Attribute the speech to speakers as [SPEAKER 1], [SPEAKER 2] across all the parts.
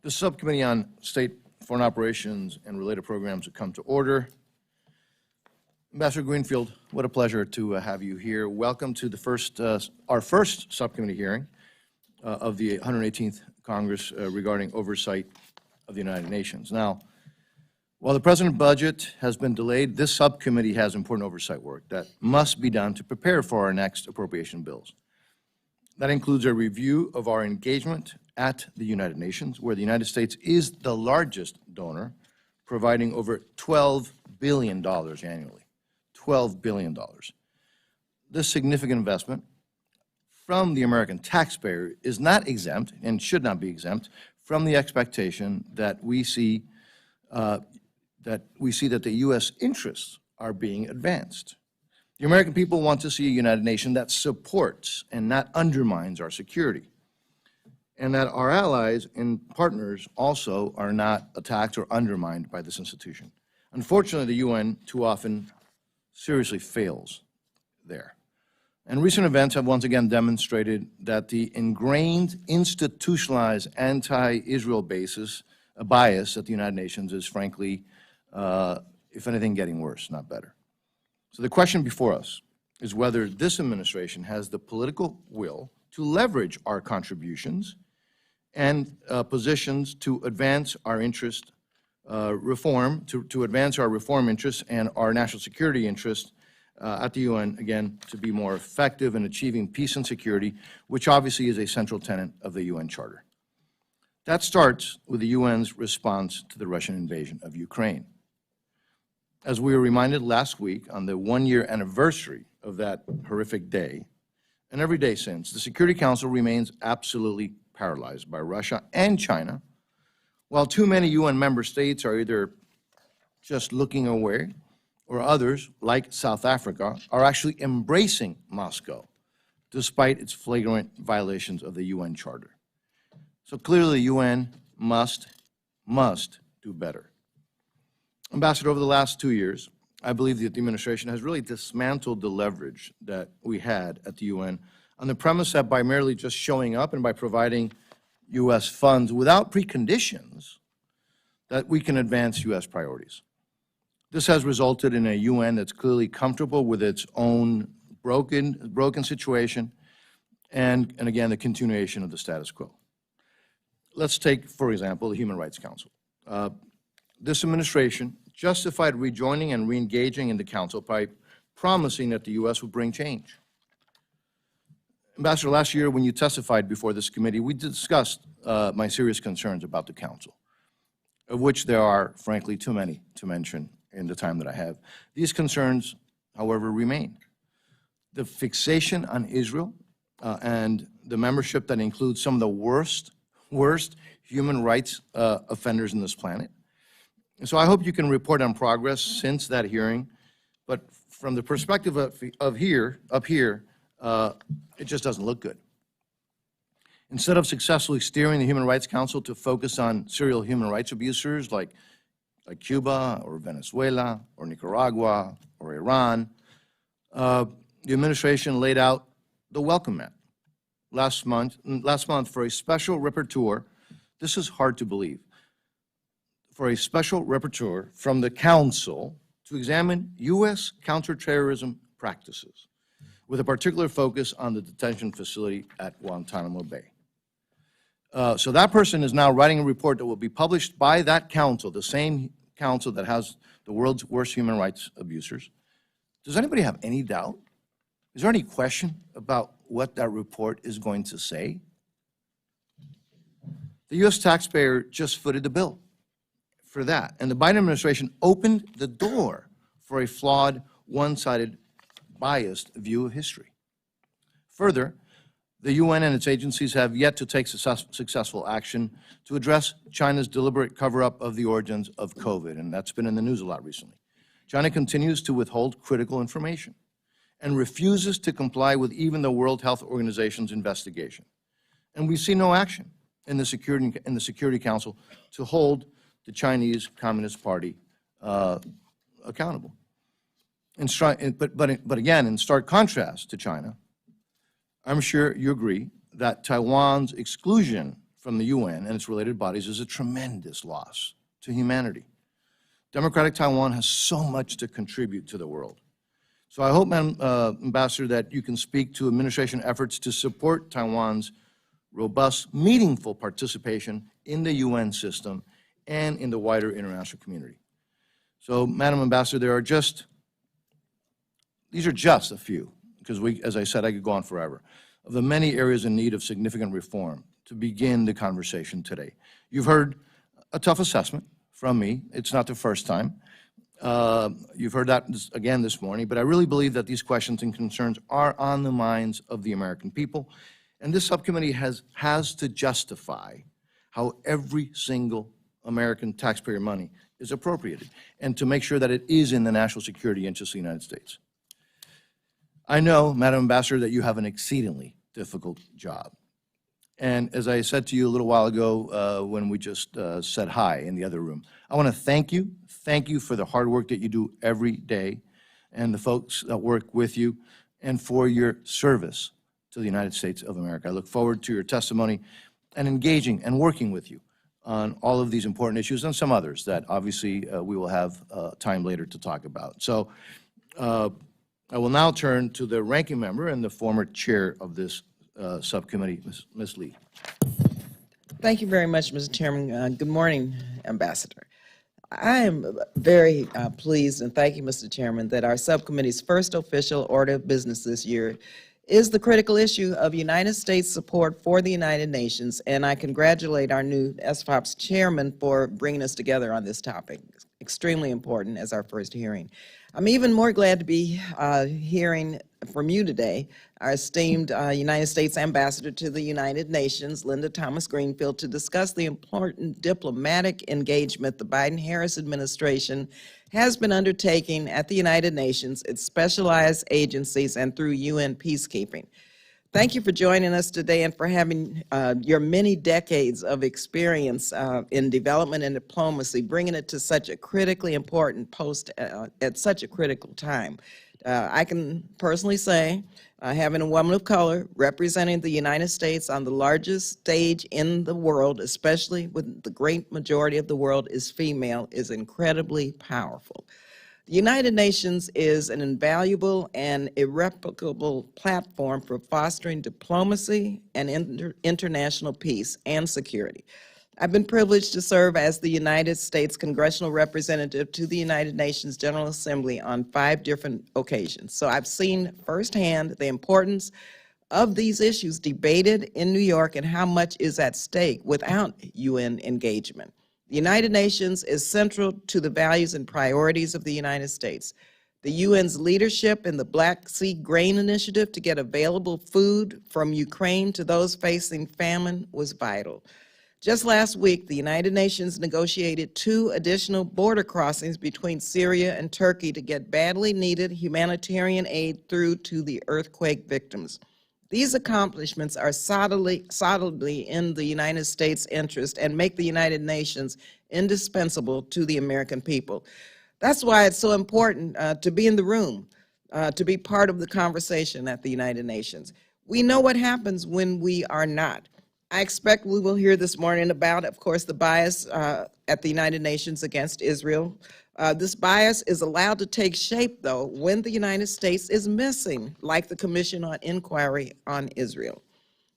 [SPEAKER 1] The Subcommittee on State Foreign Operations and Related Programs will come to order. Ambassador Greenfield, what a pleasure to have you here. Welcome to the our first subcommittee hearing of the 118th Congress regarding oversight of the United Nations. Now, while the President's budget has been delayed, this subcommittee has important oversight work that must be done to prepare for our next appropriation bills. That includes a review of our engagement at the United Nations, where the United States is the largest donor, providing over $12 billion annually. $12 billion. This significant investment from the American taxpayer is not exempt and should not be exempt from the expectation that we see that the U.S. interests are being advanced. The American people want to see a United Nations that supports and not undermines our security, and that our allies and partners also are not attacked or undermined by this institution. Unfortunately, the UN too often seriously fails there. And recent events have once again demonstrated that the ingrained, institutionalized anti-Israel bias at the United Nations is frankly, if anything, getting worse, not better. So the question before us is whether this administration has the political will to leverage our contributions and positions to advance our interest reform, to advance our reform interests and our national security interests at the UN, again, to be more effective in achieving peace and security, which obviously is a central tenet of the UN Charter. That starts with the UN's response to the Russian invasion of Ukraine. As we were reminded last week on the one-year anniversary of that horrific day, and every day since, the Security Council remains absolutely paralyzed by Russia and China, while too many UN member states are either just looking away, or others, like South Africa, are actually embracing Moscow, despite its flagrant violations of the UN Charter. So clearly, the UN must do better. Ambassador, over the last 2 years, I believe that the administration has really dismantled the leverage that we had at the UN on the premise that by merely just showing up and by providing U.S. funds without preconditions, that we can advance U.S. priorities. This has resulted in a UN that's clearly comfortable with its own broken situation and again, the continuation of the status quo. Let's take, for example, the Human Rights Council. This administration justified rejoining and re-engaging in the Council by promising that the U.S. would bring change. Ambassador, last year when you testified before this committee, we discussed my serious concerns about the Council, of which there are, frankly, too many to mention in the time that I have. These concerns, however, remain. The fixation on Israel and the membership that includes some of the worst human rights offenders in this planet. And so I hope you can report on progress since that hearing, but from the perspective up here, it just doesn't look good. Instead of successfully steering the Human Rights Council to focus on serial human rights abusers like Cuba or Venezuela or Nicaragua or Iran, the administration laid out the welcome mat last month for a special rapporteur. This is hard to believe. For a special rapporteur from the Council to examine U.S. counterterrorism practices, with a particular focus on the detention facility at Guantanamo Bay. So that person is now writing a report that will be published by that council, the same council that has the world's worst human rights abusers. Does anybody have any doubt? Is there any question about what that report is going to say? The U.S. taxpayer just footed the bill for that, and the Biden administration opened the door for a flawed, one-sided, biased view of history. Further, the UN and its agencies have yet to take successful action to address China's deliberate cover-up of the origins of COVID, and that's been in the news a lot recently. China continues to withhold critical information and refuses to comply with even the World Health Organization's investigation. And we see no action in the Security Council to hold the Chinese Communist Party accountable. But again, in stark contrast to China, I'm sure you agree that Taiwan's exclusion from the UN and its related bodies is a tremendous loss to humanity. Democratic Taiwan has so much to contribute to the world. So I hope, Madam Ambassador, that you can speak to administration efforts to support Taiwan's robust, meaningful participation in the UN system and in the wider international community. So, Madam Ambassador, these are just a few, because as I said, I could go on forever, of the many areas in need of significant reform to begin the conversation today. You've heard a tough assessment from me. It's not the first time. You've heard that again this morning, but I really believe that these questions and concerns are on the minds of the American people, and this subcommittee has to justify how every single American taxpayer money is appropriated, and to make sure that it is in the national security interests of the United States. I know, Madam Ambassador, that you have an exceedingly difficult job. And as I said to you a little while ago when we just said hi in the other room, I want to thank you. Thank you for the hard work that you do every day and the folks that work with you and for your service to the United States of America. I look forward to your testimony and engaging and working with you on all of these important issues and some others that obviously we will have time later to talk about. So I will now turn to the ranking member and the former chair of this subcommittee, Ms. Lee.
[SPEAKER 2] Thank you very much, Mr. Chairman. Good morning, Ambassador. I am very pleased, and thank you, Mr. Chairman, that our subcommittee's first official order of business this year is the critical issue of United States support for the United Nations, and I congratulate our new SFOP's chairman for bringing us together on this topic. It's extremely important as our first hearing. I'm even more glad to be hearing from you today, our esteemed United States Ambassador to the United Nations, Linda Thomas-Greenfield, to discuss the important diplomatic engagement the Biden-Harris administration has been undertaking at the United Nations, its specialized agencies, and through UN peacekeeping. Thank you for joining us today and for having your many decades of experience in development and diplomacy, bringing it to such a critically important post at such a critical time. I can personally say, having a woman of color representing the United States on the largest stage in the world, especially when the great majority of the world is female, is incredibly powerful. The United Nations is an invaluable and irreplicable platform for fostering diplomacy and international peace and security. I've been privileged to serve as the United States Congressional Representative to the United Nations General Assembly on 5 different occasions. So I've seen firsthand the importance of these issues debated in New York and how much is at stake without UN engagement. The United Nations is central to the values and priorities of the United States. The UN's leadership in the Black Sea Grain Initiative to get available food from Ukraine to those facing famine was vital. Just last week, the United Nations negotiated 2 additional border crossings between Syria and Turkey to get badly needed humanitarian aid through to the earthquake victims. These accomplishments are solidly in the United States' interest and make the United Nations indispensable to the American people. That's why it's so important to be in the room, to be part of the conversation at the United Nations. We know what happens when we are not. I expect we will hear this morning about, of course, the bias at the United Nations against Israel. This bias is allowed to take shape, though, when the United States is missing, like the Commission on Inquiry on Israel.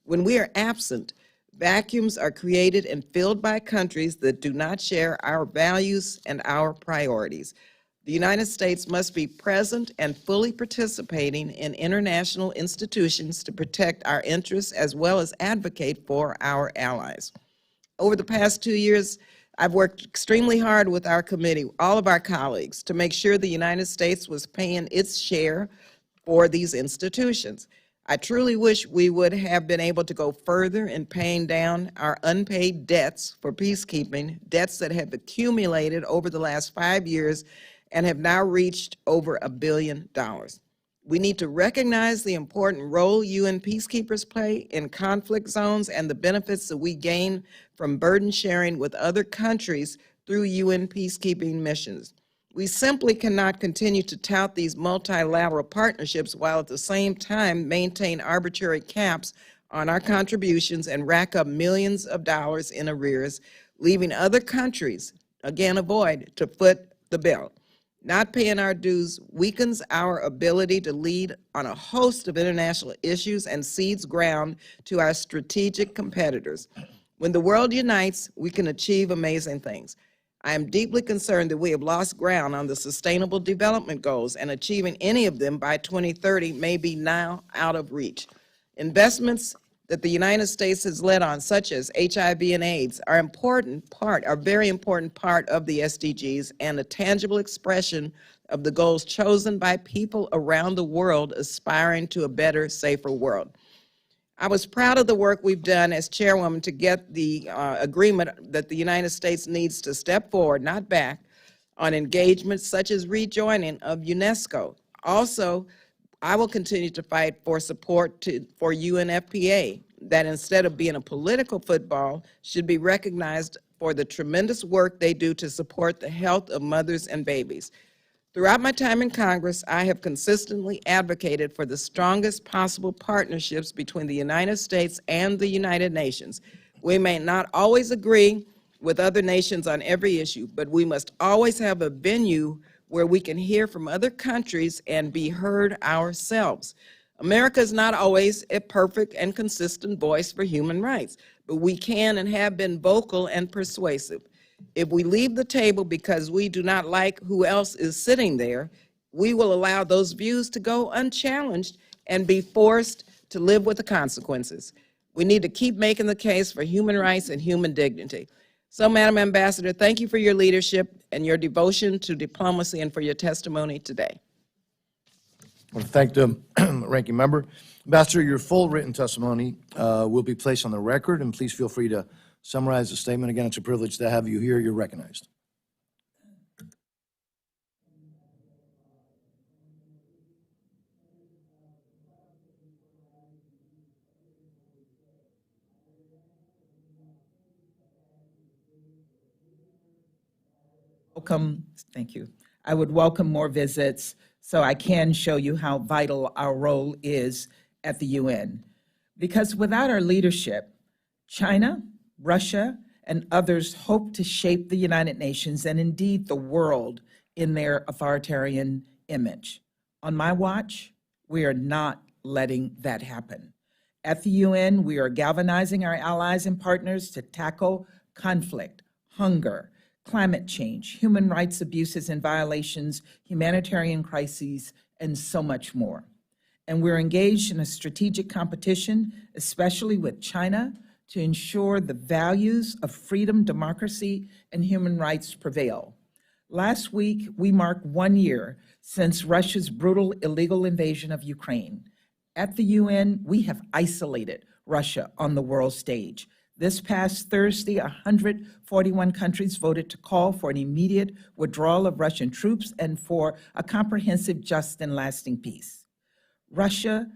[SPEAKER 2] When we are absent, vacuums are created and filled by countries that do not share our values and our priorities. The United States must be present and fully participating in international institutions to protect our interests as well as advocate for our allies. Over the past 2 years, I've worked extremely hard with our committee, all of our colleagues, to make sure the United States was paying its share for these institutions. I truly wish we would have been able to go further in paying down our unpaid debts for peacekeeping, debts that have accumulated over the last 5 years and have now reached over $1 billion. We need to recognize the important role UN peacekeepers play in conflict zones and the benefits that we gain from burden sharing with other countries through UN peacekeeping missions. We simply cannot continue to tout these multilateral partnerships while at the same time maintain arbitrary caps on our contributions and rack up millions of dollars in arrears, leaving other countries, again avoid, to foot the bill. Not paying our dues weakens our ability to lead on a host of international issues and cedes ground to our strategic competitors. When the world unites, we can achieve amazing things. I am deeply concerned that we have lost ground on the Sustainable Development Goals, and achieving any of them by 2030 may be now out of reach. Investments that the United States has led on, such as HIV and AIDS, are very important part of the SDGs and a tangible expression of the goals chosen by people around the world aspiring to a better, safer world. I was proud of the work we've done as chairwoman to get the agreement that the United States needs to step forward, not back, on engagements such as rejoining of UNESCO. Also, I will continue to fight for support for UNFPA, that instead of being a political football, should be recognized for the tremendous work they do to support the health of mothers and babies. Throughout my time in Congress, I have consistently advocated for the strongest possible partnerships between the United States and the United Nations. We may not always agree with other nations on every issue, but we must always have a venue where we can hear from other countries and be heard ourselves. America is not always a perfect and consistent voice for human rights, but we can and have been vocal and persuasive. If we leave the table because we do not like who else is sitting there, we will allow those views to go unchallenged and be forced to live with the consequences. We need to keep making the case for human rights and human dignity. So, Madam Ambassador, thank you for your leadership and your devotion to diplomacy and for your testimony today.
[SPEAKER 1] I want to thank the ranking member. Ambassador, your full written testimony will be placed on the record, and please feel free to summarize the statement. Again, it's a privilege to have you here. You're recognized.
[SPEAKER 3] Welcome, thank you. I would welcome more visits so I can show you how vital our role is at the UN. Because without our leadership, China, Russia, and others hope to shape the United Nations and indeed the world in their authoritarian image. On my watch, we are not letting that happen. At the UN, we are galvanizing our allies and partners to tackle conflict, hunger, climate change, human rights abuses and violations, humanitarian crises, and so much more. And we're engaged in a strategic competition, especially with China, to ensure the values of freedom, democracy, and human rights prevail. Last week, we marked 1 year since Russia's brutal illegal invasion of Ukraine. At the UN, we have isolated Russia on the world stage. This past Thursday, 141 countries voted to call for an immediate withdrawal of Russian troops and for a comprehensive, just, and lasting peace. Russia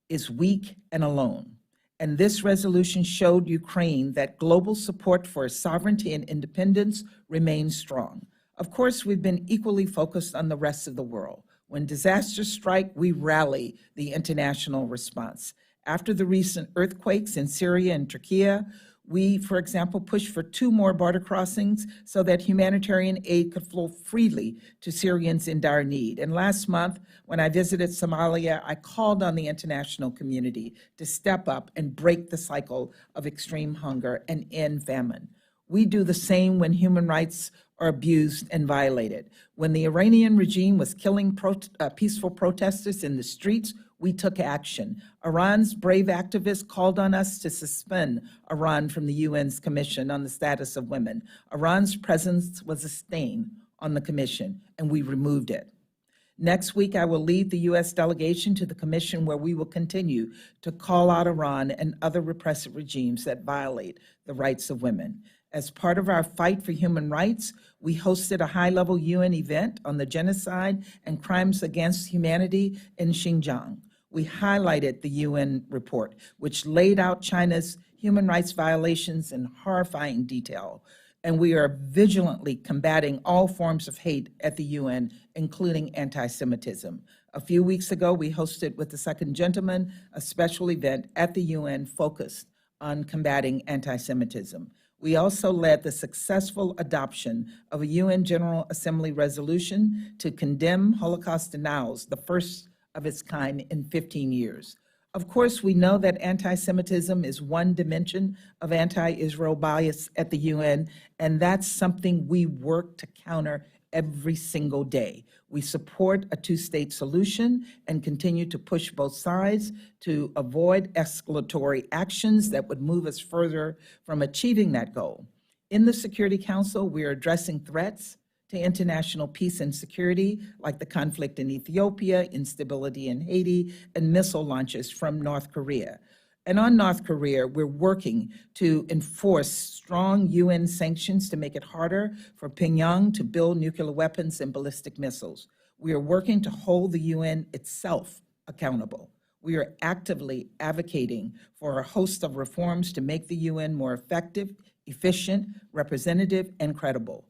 [SPEAKER 3] is weak and alone, and this resolution showed Ukraine that global support for sovereignty and independence remains strong. Of course, we've been equally focused on the rest of the world. When disasters strike, we rally the international response. After the recent earthquakes in Syria and Turkey, we, for example, pushed for 2 more border crossings so that humanitarian aid could flow freely to Syrians in dire need. And last month, when I visited Somalia, I called on the international community to step up and break the cycle of extreme hunger and end famine. We do the same when human rights are abused and violated. When the Iranian regime was killing peaceful protesters in the streets, we took action. Iran's brave activists called on us to suspend Iran from the UN's Commission on the Status of Women. Iran's presence was a stain on the commission, and we removed it. Next week, I will lead the U.S. delegation to the commission, where we will continue to call out Iran and other repressive regimes that violate the rights of women. As part of our fight for human rights, we hosted a high-level UN event on the genocide and crimes against humanity in Xinjiang. We highlighted the UN report, which laid out China's human rights violations in horrifying detail. And we are vigilantly combating all forms of hate at the UN, including anti-Semitism. A few weeks ago, we hosted with the Second Gentleman a special event at the UN focused on combating anti-Semitism. We also led the successful adoption of a UN General Assembly resolution to condemn Holocaust denials, the first of its kind in 15 years. Of course, we know that anti-Semitism is one dimension of anti-Israel bias at the UN, and that's something we work to counter every single day. We support a two-state solution and continue to push both sides to avoid escalatory actions that would move us further from achieving that goal. In the Security Council, we are addressing threats to international peace and security, like the conflict in Ethiopia, instability in Haiti, and missile launches from North Korea. And on North Korea, we're working to enforce strong UN sanctions to make it harder for Pyongyang to build nuclear weapons and ballistic missiles. We are working to hold the UN itself accountable. We are actively advocating for a host of reforms to make the UN more effective, efficient, representative, and credible.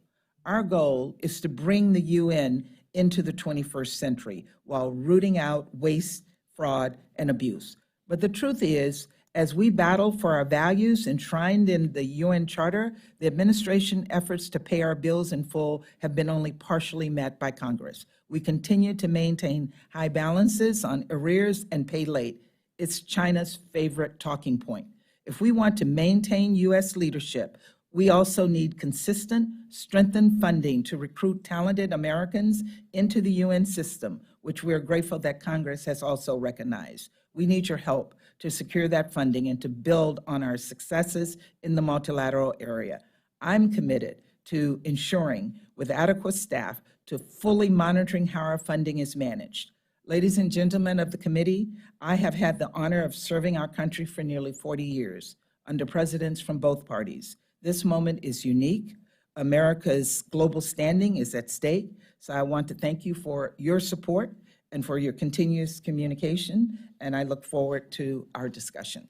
[SPEAKER 3] Our goal is to bring the UN into the 21st century while rooting out waste, fraud, and abuse. But the truth is, as we battle for our values enshrined in the UN Charter, the administration efforts to pay our bills in full have been only partially met by Congress. We continue to maintain high balances on arrears and pay late. It's China's favorite talking point. If we want to maintain U.S. leadership, we also need consistent, strengthened funding to recruit talented Americans into the UN system, which we are grateful that Congress has also recognized. We need your help to secure that funding and to build on our successes in the multilateral area. I'm committed to ensuring, with adequate staff, to fully monitoring how our funding is managed. Ladies and gentlemen of the committee, I have had the honor of serving our country for nearly 40 years under presidents from both parties. This moment is unique. America's global standing is at stake. So I want to thank you for your support and for your continuous communication, and I look forward to our discussion.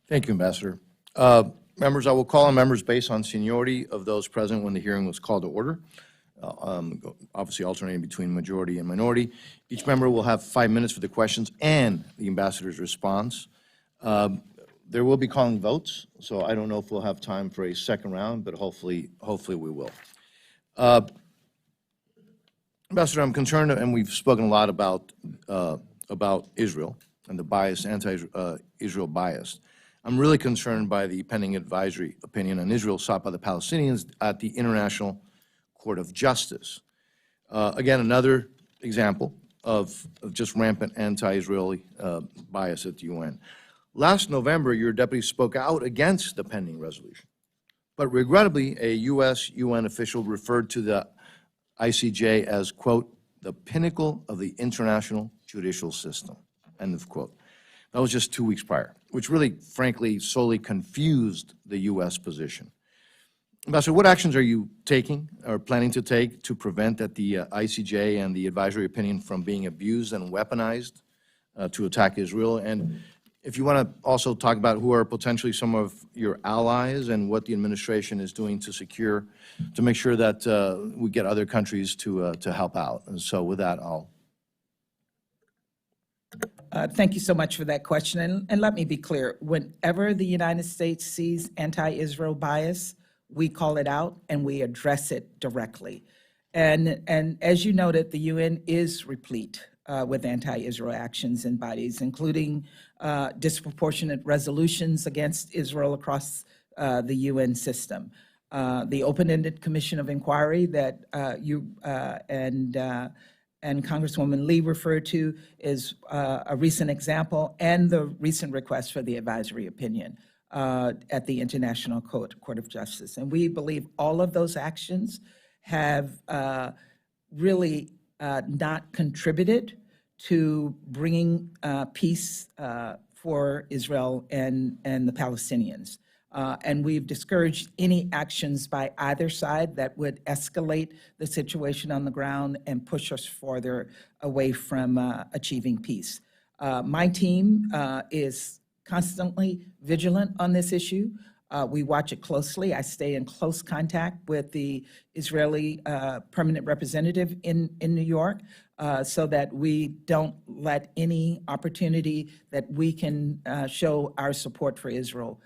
[SPEAKER 1] Thank you, Ambassador. Members, I will call on members based on seniority of those present when the hearing was called to order, obviously alternating between majority and minority. Each member will have 5 minutes for the questions and the ambassador's response. There will be calling votes, so I don't know if we'll have time for a second round, but hopefully we will. Ambassador, I'm concerned, and we've spoken a lot about Israel and the bias, anti-Israel bias. I'm really concerned by the pending advisory opinion on Israel sought by the Palestinians at the International Court of Justice. Again, another example of just rampant anti-Israeli bias at the UN. Last November, your deputy spoke out against the pending resolution, but regrettably, a UN official referred to the ICJ as, quote, the pinnacle of the international judicial system, end of quote. That was just 2 weeks prior, which really, frankly, solely confused the U.S. position. Ambassador, what actions are you taking or planning to take to prevent that the ICJ and the advisory opinion from being abused and weaponized to attack Israel? And if you want to also talk about who are potentially some of your allies and what the administration is doing to make sure that we get other countries to help out. And so with that, I'll.
[SPEAKER 3] Thank you so much for that question. And let me be clear, whenever the United States sees anti-Israel bias, we call it out and we address it directly. And as you noted, the UN is replete with anti-Israel actions and bodies, including disproportionate resolutions against Israel across the UN system. The open-ended commission of inquiry that you and Congresswoman Lee referred to is a recent example, and the recent request for the advisory opinion at the International Court of Justice. And we believe all of those actions have really not contributed to bringing peace for Israel and the Palestinians. And we've discouraged any actions by either side that would escalate the situation on the ground and push us farther away from achieving peace. My team is constantly vigilant on this issue. We watch it closely. I stay in close contact with the Israeli permanent representative in New York. so that we don't let any opportunity that we can show our support for Israel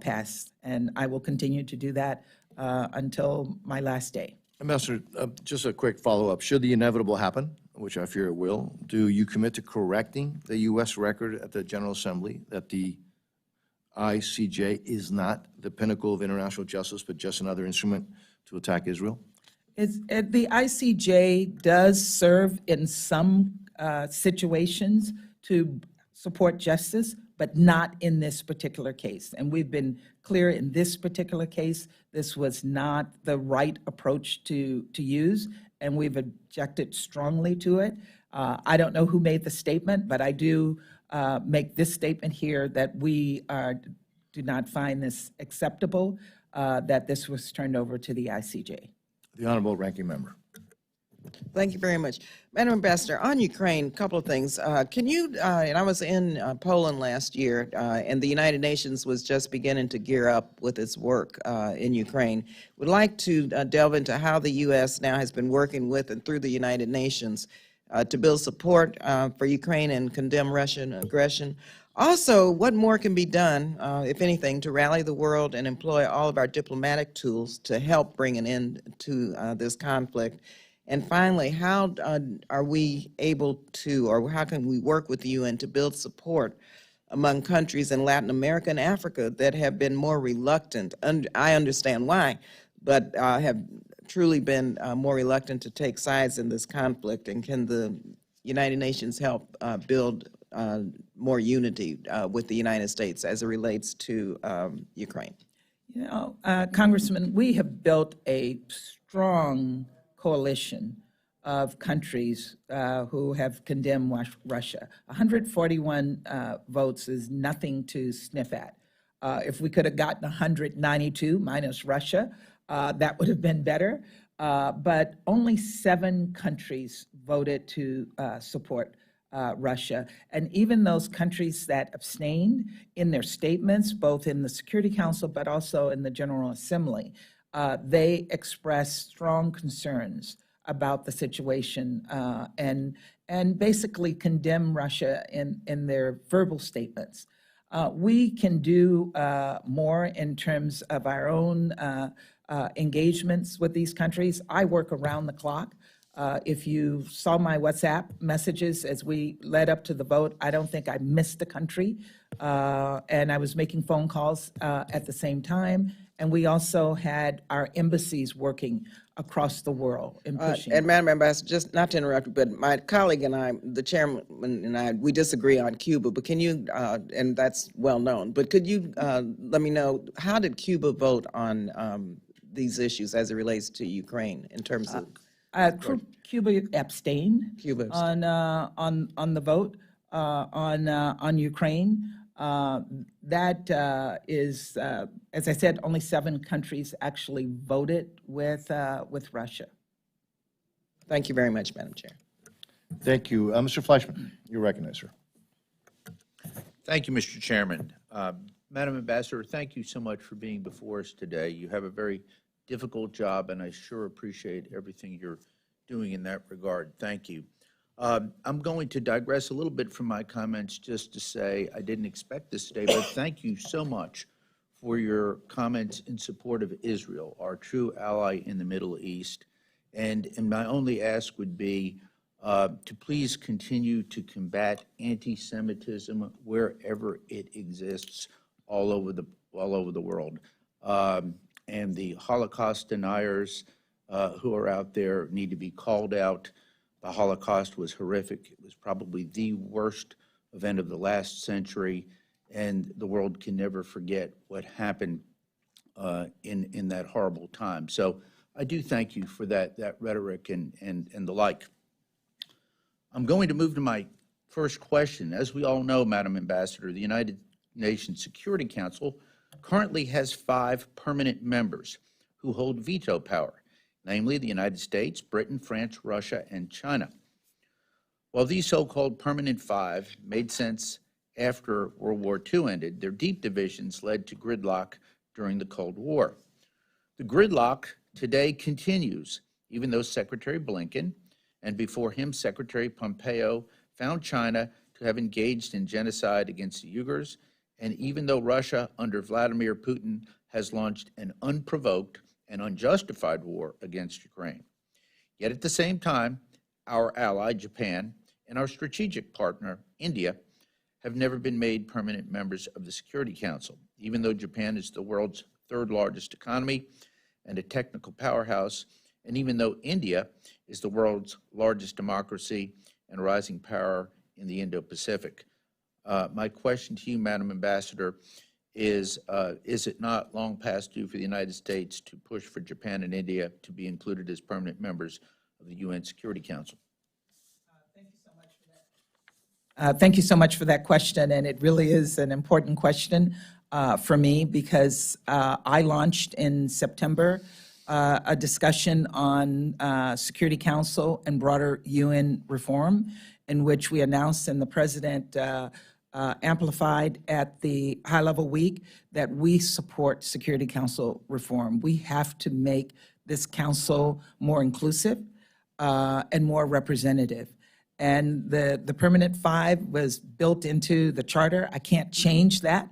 [SPEAKER 3] pass. And I will continue to do that until my last day.
[SPEAKER 1] Ambassador, just a quick follow-up. Should the inevitable happen, which I fear it will, do you commit to correcting the U.S. record at the General Assembly that the ICJ is not the pinnacle of international justice, but just another instrument to attack Israel?
[SPEAKER 3] The ICJ does serve in some situations to support justice, but not in this particular case. And we've been clear in this particular case, this was not the right approach to use, and we've objected strongly to it. I don't know who made the statement, but I do make this statement here that we do not find this acceptable, that this was turned over to the ICJ.
[SPEAKER 1] The Honorable Ranking Member.
[SPEAKER 2] Thank you very much. Madam Ambassador, on Ukraine, a couple of things. Can you, and I was in Poland last year, and the United Nations was just beginning to gear up with its work in Ukraine. Would like to delve into how the U.S. now has been working with and through the United Nations to build support for Ukraine and condemn Russian aggression. Also, what more can be done, if anything, to rally the world and employ all of our diplomatic tools to help bring an end to this conflict? And finally, how are we able to, or how can we work with the UN to build support among countries in Latin America and Africa that have been more reluctant? I understand why, but have truly been more reluctant to take sides in this conflict. And can the United Nations help build more unity with the United States as it relates to Ukraine?
[SPEAKER 3] You know, Congressman, we have built a strong coalition of countries who have condemned Russia. 141 votes is nothing to sniff at. If we could have gotten 192 minus Russia, that would have been better. But only 7 countries voted to support Russia. And even those countries that abstained in their statements, both in the Security Council but also in the General Assembly, they expressed strong concerns about the situation and basically condemn Russia in their verbal statements. We can do more in terms of our own engagements with these countries. I work around the clock. If you saw my WhatsApp messages as we led up to the vote, I don't think I missed a country. And I was making phone calls at the same time. And we also had our embassies working across the world in pushing.
[SPEAKER 2] And Madam Ambassador, just not to interrupt you, but my colleague and I, the chairman and I, we disagree on Cuba, but can you, and that's well known, but could you let me know, how did Cuba vote on these issues as it relates to Ukraine in terms of?
[SPEAKER 3] Cuba abstained
[SPEAKER 2] Cuba
[SPEAKER 3] on the vote on Ukraine. That is, as I said, only 7 countries actually voted with Russia.
[SPEAKER 2] Thank you very much, Madam Chair.
[SPEAKER 1] Thank you. Mr. Fleischman, you're recognized, sir.
[SPEAKER 4] Thank you, Mr. Chairman. Madam Ambassador, thank you so much for being before us today. You have a very difficult job, and I sure appreciate everything you're doing in that regard. Thank you. I'm going to digress a little bit from my comments just to say I didn't expect this today, but thank you so much for your comments in support of Israel, our true ally in the Middle East. And my only ask would be to please continue to combat anti-Semitism wherever it exists all over the world. And the Holocaust deniers who are out there need to be called out. The Holocaust was horrific. It was probably the worst event of the last century, and the world can never forget what happened in that horrible time. So I do thank you for that rhetoric and the like. I'm going to move to my first question. As we all know, Madam Ambassador, the United Nations Security Council currently has 5 permanent members who hold veto power, namely the United States, Britain, France, Russia, and China. While these so-called permanent 5 made sense after World War II ended, their deep divisions led to gridlock during the Cold War. The gridlock today continues, even though Secretary Blinken and before him, Secretary Pompeo found China to have engaged in genocide against the Uyghurs, and even though Russia, under Vladimir Putin, has launched an unprovoked and unjustified war against Ukraine. Yet at the same time, our ally, Japan, and our strategic partner, India, have never been made permanent members of the Security Council, even though Japan is the world's third largest economy and a technical powerhouse, and even though India is the world's largest democracy and rising power in the Indo-Pacific. My question to you, Madam Ambassador, is it not long past due for the United States to push for Japan and India to be included as permanent members of the UN Security Council?
[SPEAKER 3] Thank you so much for that question, and it really is an important question for me because I launched in September a discussion on Security Council and broader UN reform, in which we announced and the President amplified at the high-level week that we support Security Council reform. We have to make this council more inclusive and more representative. And the Permanent Five was built into the charter. I can't change that,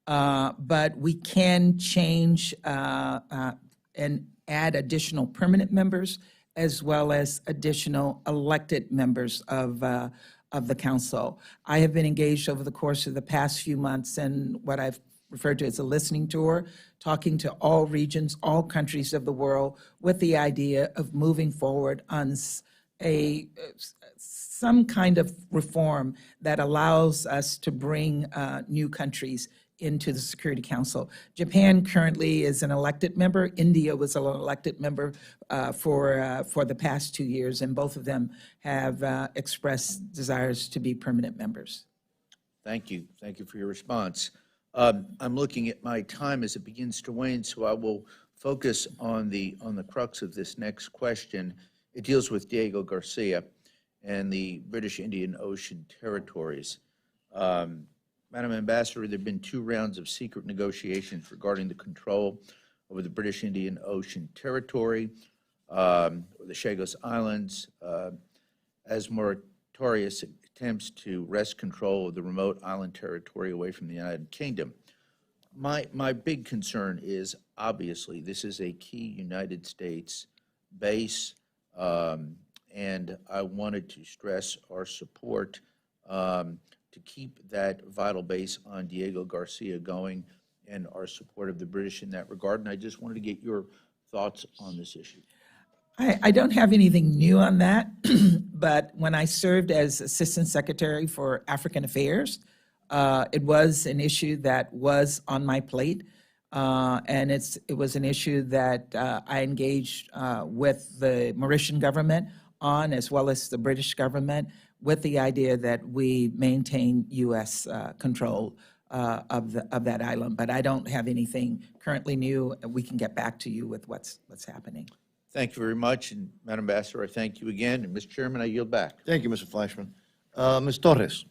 [SPEAKER 3] but we can change and add additional permanent members as well as additional elected members of the council. I have been engaged over the course of the past few months in what I've referred to as a listening tour, talking to all regions, all countries of the world, with the idea of moving forward on some kind of reform that allows us to bring new countries into the Security Council. Japan currently is an elected member. India was an elected member for the past 2 years, and both of them have expressed desires to be permanent members.
[SPEAKER 4] Thank you. Thank you for your response. I'm looking at my time as it begins to wane, so I will focus on the crux of this next question. It deals with Diego Garcia and the British Indian Ocean territories. Madam Ambassador, there have been 2 rounds of secret negotiations regarding the control over the British Indian Ocean territory, the Chagos Islands, as moratorious attempts to wrest control of the remote island territory away from the United Kingdom. My big concern is, obviously, this is a key United States base, and I wanted to stress our support to keep that vital base on Diego Garcia going and our support of the British in that regard. And I just wanted to get your thoughts on this issue.
[SPEAKER 3] I don't have anything new on that, but when I served as Assistant Secretary for African Affairs, it was an issue that was on my plate, and it was an issue that I engaged with the Mauritian government on, as well as the British government, with the idea that we maintain U.S. control of that island. But I don't have anything currently new. We can get back to you with what's happening.
[SPEAKER 4] Thank you very much, and Madam Ambassador, I thank you again. And Mr. Chairman, I yield back.
[SPEAKER 1] Thank you, Mr. Fleischman. Ms. Torres.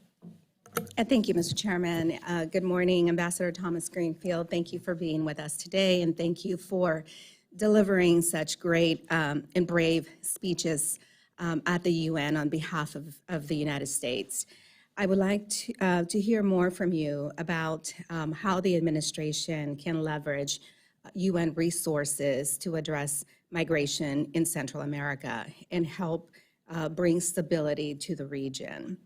[SPEAKER 5] Thank you, Mr. Chairman. Good morning, Ambassador Thomas-Greenfield. Thank you for being with us today, and thank you for delivering such great and brave speeches at the UN on behalf of the United States. I would like to hear more from you about how the administration can leverage UN resources to address migration in Central America and help bring stability to the region.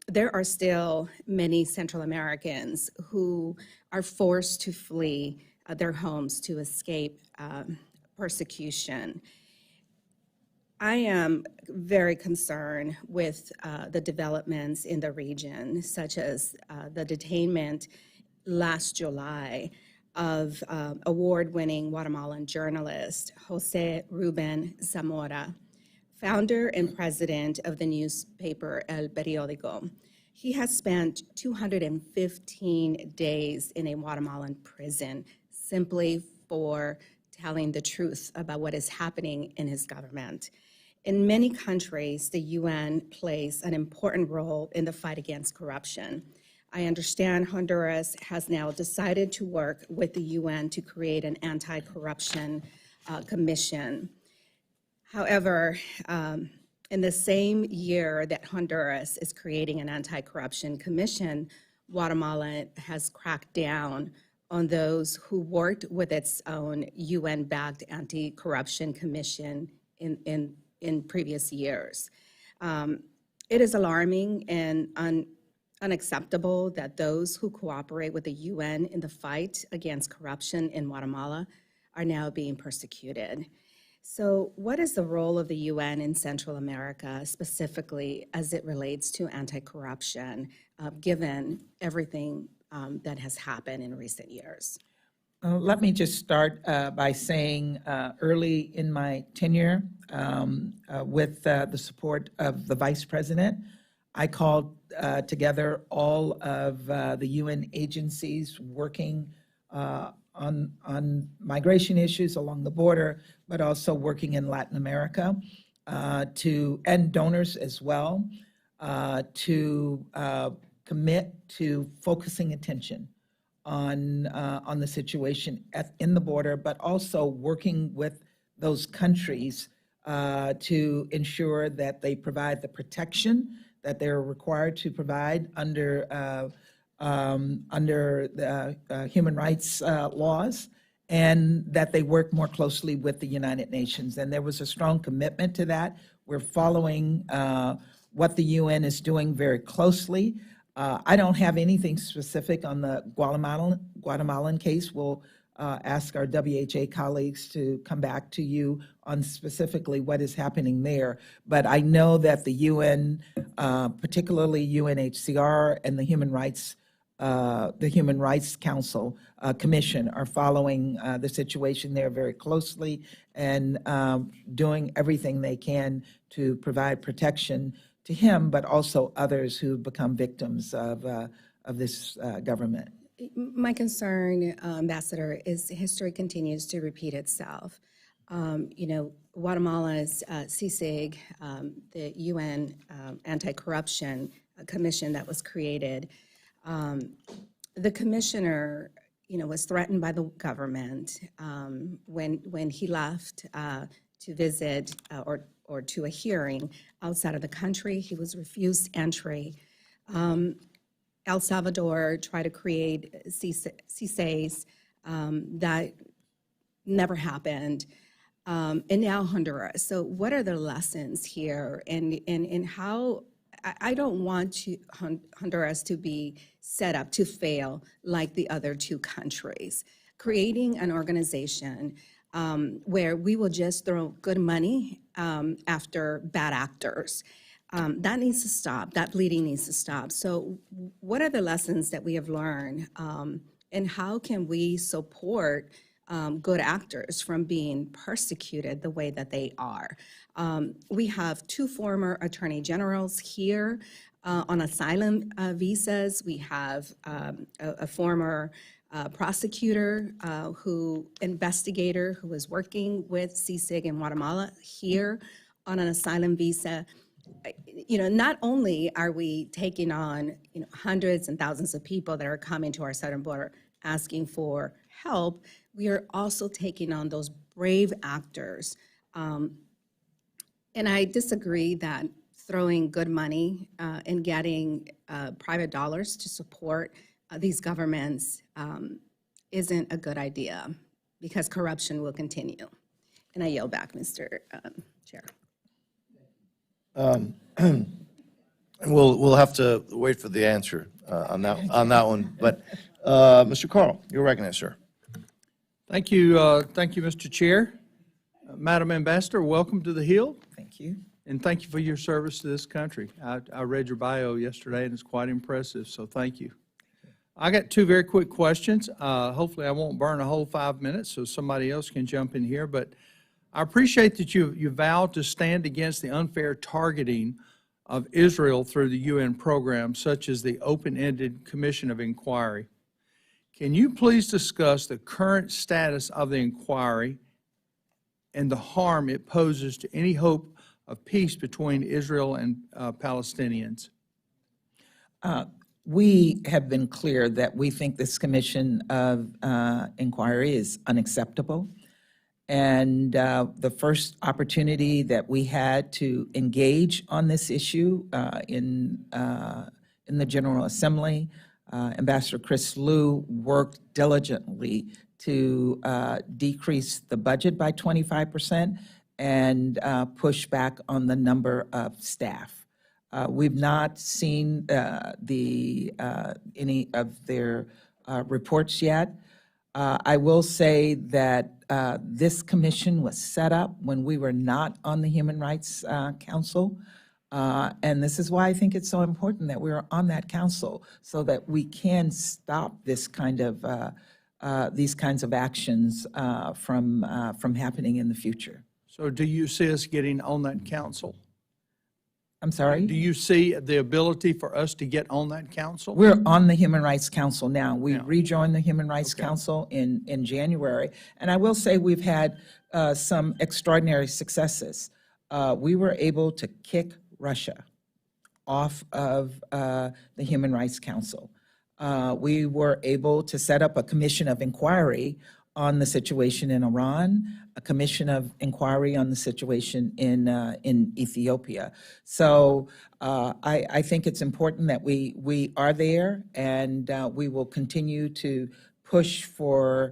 [SPEAKER 5] There are still many Central Americans who are forced to flee their homes to escape persecution. I am very concerned with the developments in the region, such as the detainment last July of award-winning Guatemalan journalist Jose Ruben Zamora, founder and president of the newspaper El Periódico. He has spent 215 days in a Guatemalan prison simply for telling the truth about what is happening in his government. In many countries, the UN plays an important role in the fight against corruption. I understand Honduras has now decided to work with the UN to create an anti-corruption commission. However, in the same year that Honduras is creating an anti-corruption commission, Guatemala has cracked down on those who worked with its own UN-backed anti-corruption commission in previous years. It is alarming and unacceptable that those who cooperate with the UN in the fight against corruption in Guatemala are now being persecuted. So what is the role of the UN in Central America, specifically as it relates to anti-corruption, given everything that has happened in recent years?
[SPEAKER 3] Let me just start by saying early in my tenure, with the support of the Vice President, I called together all of the UN agencies working on migration issues along the border, but also working in Latin America, and donors as well, to commit to focusing attention on the situation in the border, but also working with those countries to ensure that they provide the protection that they're required to provide under the human rights laws, and that they work more closely with the United Nations. And there was a strong commitment to that. We're following what the UN is doing very closely. I don't have anything specific on the Guatemalan case. We'll ask our WHA colleagues to come back to you on specifically what is happening there. But I know that the UN, particularly UNHCR and the Human Rights Council Commission, are following the situation there very closely and doing everything they can to provide protection to him, but also others who become victims of this government.
[SPEAKER 5] My concern, Ambassador, is history continues to repeat itself. Guatemala's CICIG, the UN Anti-Corruption Commission that was created, the commissioner, was threatened by the government when he left to visit or to a hearing outside of the country. He was refused entry. El Salvador tried to create CICEs that never happened, and now Honduras. So what are the lessons here, and how? I don't want Honduras to be set up to fail like the other two countries. Creating an organization where we will just throw good money after bad actors. That needs to stop. That bleeding needs to stop. So what are the lessons that we have learned, and how can we support good actors from being persecuted the way that they are? We have two former attorney generals here on asylum visas. We have a former prosecutor, investigator who was working with CICIG in Guatemala here on an asylum visa. Not only are we taking on, hundreds and thousands of people that are coming to our southern border asking for help, we are also taking on those brave actors. And I disagree that throwing good money and getting private dollars to support these governments isn't a good idea, because corruption will continue. And I yield back, Mr. Chair.
[SPEAKER 1] We'll have to wait for the answer on that one. But Mr. Carl, you're recognized, sir.
[SPEAKER 6] Thank you, Mr. Chair. Madam Ambassador, welcome to the Hill,
[SPEAKER 3] Thank you.
[SPEAKER 6] and thank you for your service to this country. I read your bio yesterday, and it's quite impressive, so thank you. I got two very quick questions. Hopefully I won't burn a whole 5 minutes, so somebody else can jump in here, but I appreciate that you vowed to stand against the unfair targeting of Israel through the UN program, such as the open-ended Commission of Inquiry. Can you please discuss the current status of the inquiry and the harm it poses to any hope of peace between Israel and Palestinians?
[SPEAKER 3] We have been clear that we think this commission of inquiry is unacceptable. And the first opportunity that we had to engage on this issue in the General Assembly, Ambassador Chris Liu worked diligently to decrease the budget by 25% and push back on the number of staff. We've not seen any of their reports yet. I will say that this commission was set up when we were not on the Human Rights Council. And this is why I think it's so important that we're on that council so that we can stop this kind of, these kinds of actions from happening in the future.
[SPEAKER 6] So do you see us getting on that council?
[SPEAKER 3] I'm sorry?
[SPEAKER 6] Do you see the ability for us to get on that council?
[SPEAKER 3] We're on the Human Rights Council now. We rejoined the Human Rights Council in January. And I will say we've had some extraordinary successes. We were able to kick Russia off of the Human Rights Council. We were able to set up a commission of inquiry on the situation in Iran, a commission of inquiry on the situation in Ethiopia. So I think it's important that we are there, and we will continue to push for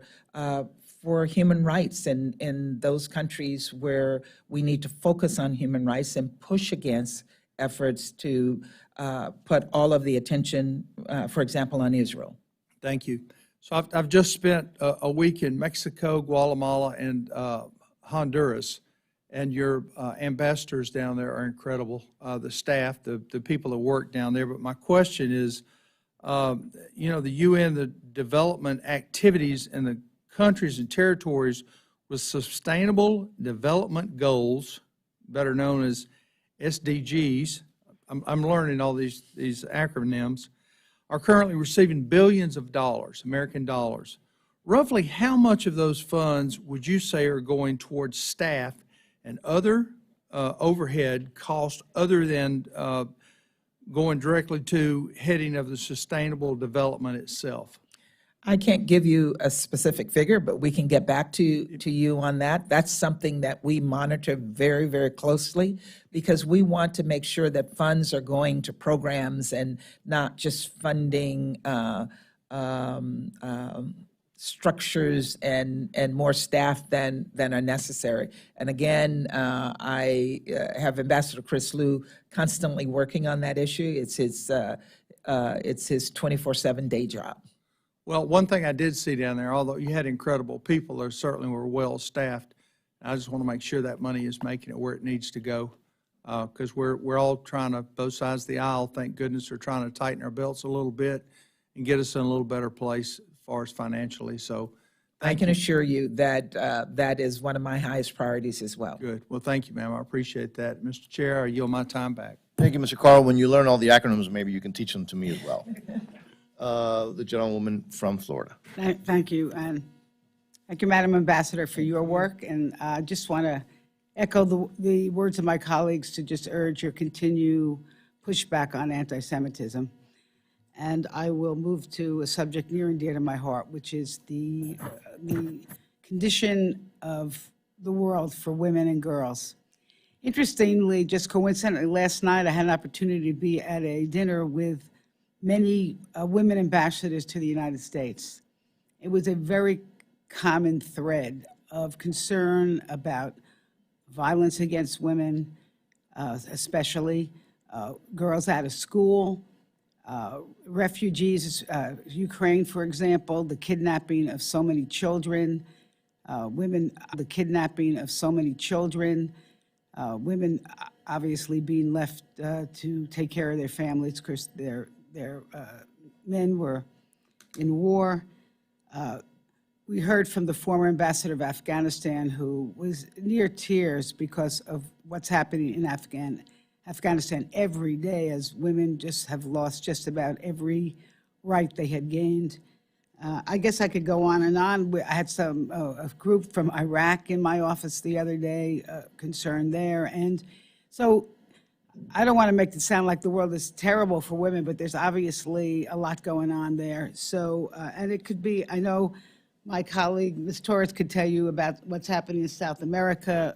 [SPEAKER 3] human rights in those countries where we need to focus on human rights and push against efforts to put all of the attention, for example, on Israel.
[SPEAKER 6] Thank you. So I've just spent a week in Mexico, Guatemala, and Honduras, and your ambassadors down there are incredible, the staff, the people that work down there. But my question is, you know, the UN, the development activities in the countries and territories with sustainable development goals, better known as SDGs, I'm learning all these acronyms, are currently receiving billions of dollars, American dollars. Roughly how much of those funds would you say are going towards staff and other overhead costs other than going directly to heading of the sustainable development itself?
[SPEAKER 3] I can't give you a specific figure, but we can get back to you on that. That's something that we monitor very, very closely because we want to make sure that funds are going to programs and not just funding structures and more staff than are necessary. And again, I have Ambassador Chris Liu constantly working on that issue. It's his 24/7 day job.
[SPEAKER 6] Well, one thing I did see down there, although you had incredible people, there certainly were well-staffed. I just want to make sure that money is making it where it needs to go, because we're all trying to, both sides of the aisle, thank goodness, are trying to tighten our belts a little bit and get us in a little better place as far as financially. So
[SPEAKER 3] I can assure you that that is one of my highest priorities as well.
[SPEAKER 6] good. Well, thank you, ma'am. I appreciate that. Mr. Chair, I yield my time back.
[SPEAKER 1] Thank you, Mr. Carl. When you learn all the acronyms, maybe you can teach them to me as well. The gentlewoman from Florida.
[SPEAKER 7] Thank you. And thank you, Madam Ambassador, for your work. And I just want to echo the words of my colleagues to just urge your continued pushback on anti-Semitism. And I will move to a subject near and dear to my heart, which is the condition of the world for women and girls. Interestingly, just coincidentally, last night I had an opportunity to be at a dinner with many women ambassadors to the United States. It was a very common thread of concern about violence against women, especially girls out of school, refugees, Ukraine, for example, the kidnapping of so many children, women obviously being left to take care of their families because their men were in war. We heard from the former ambassador of Afghanistan who was near tears because of what's happening in Afghanistan every day as women just have lost just about every right they had gained. I guess I could go on and on. I had a group from Iraq in my office the other day, concerned there. And so I don't want to make it sound like the world is terrible for women, but there's obviously a lot going on there. So, and it could be, I know My colleague, Ms. Torres, could tell you about what's happening in South America.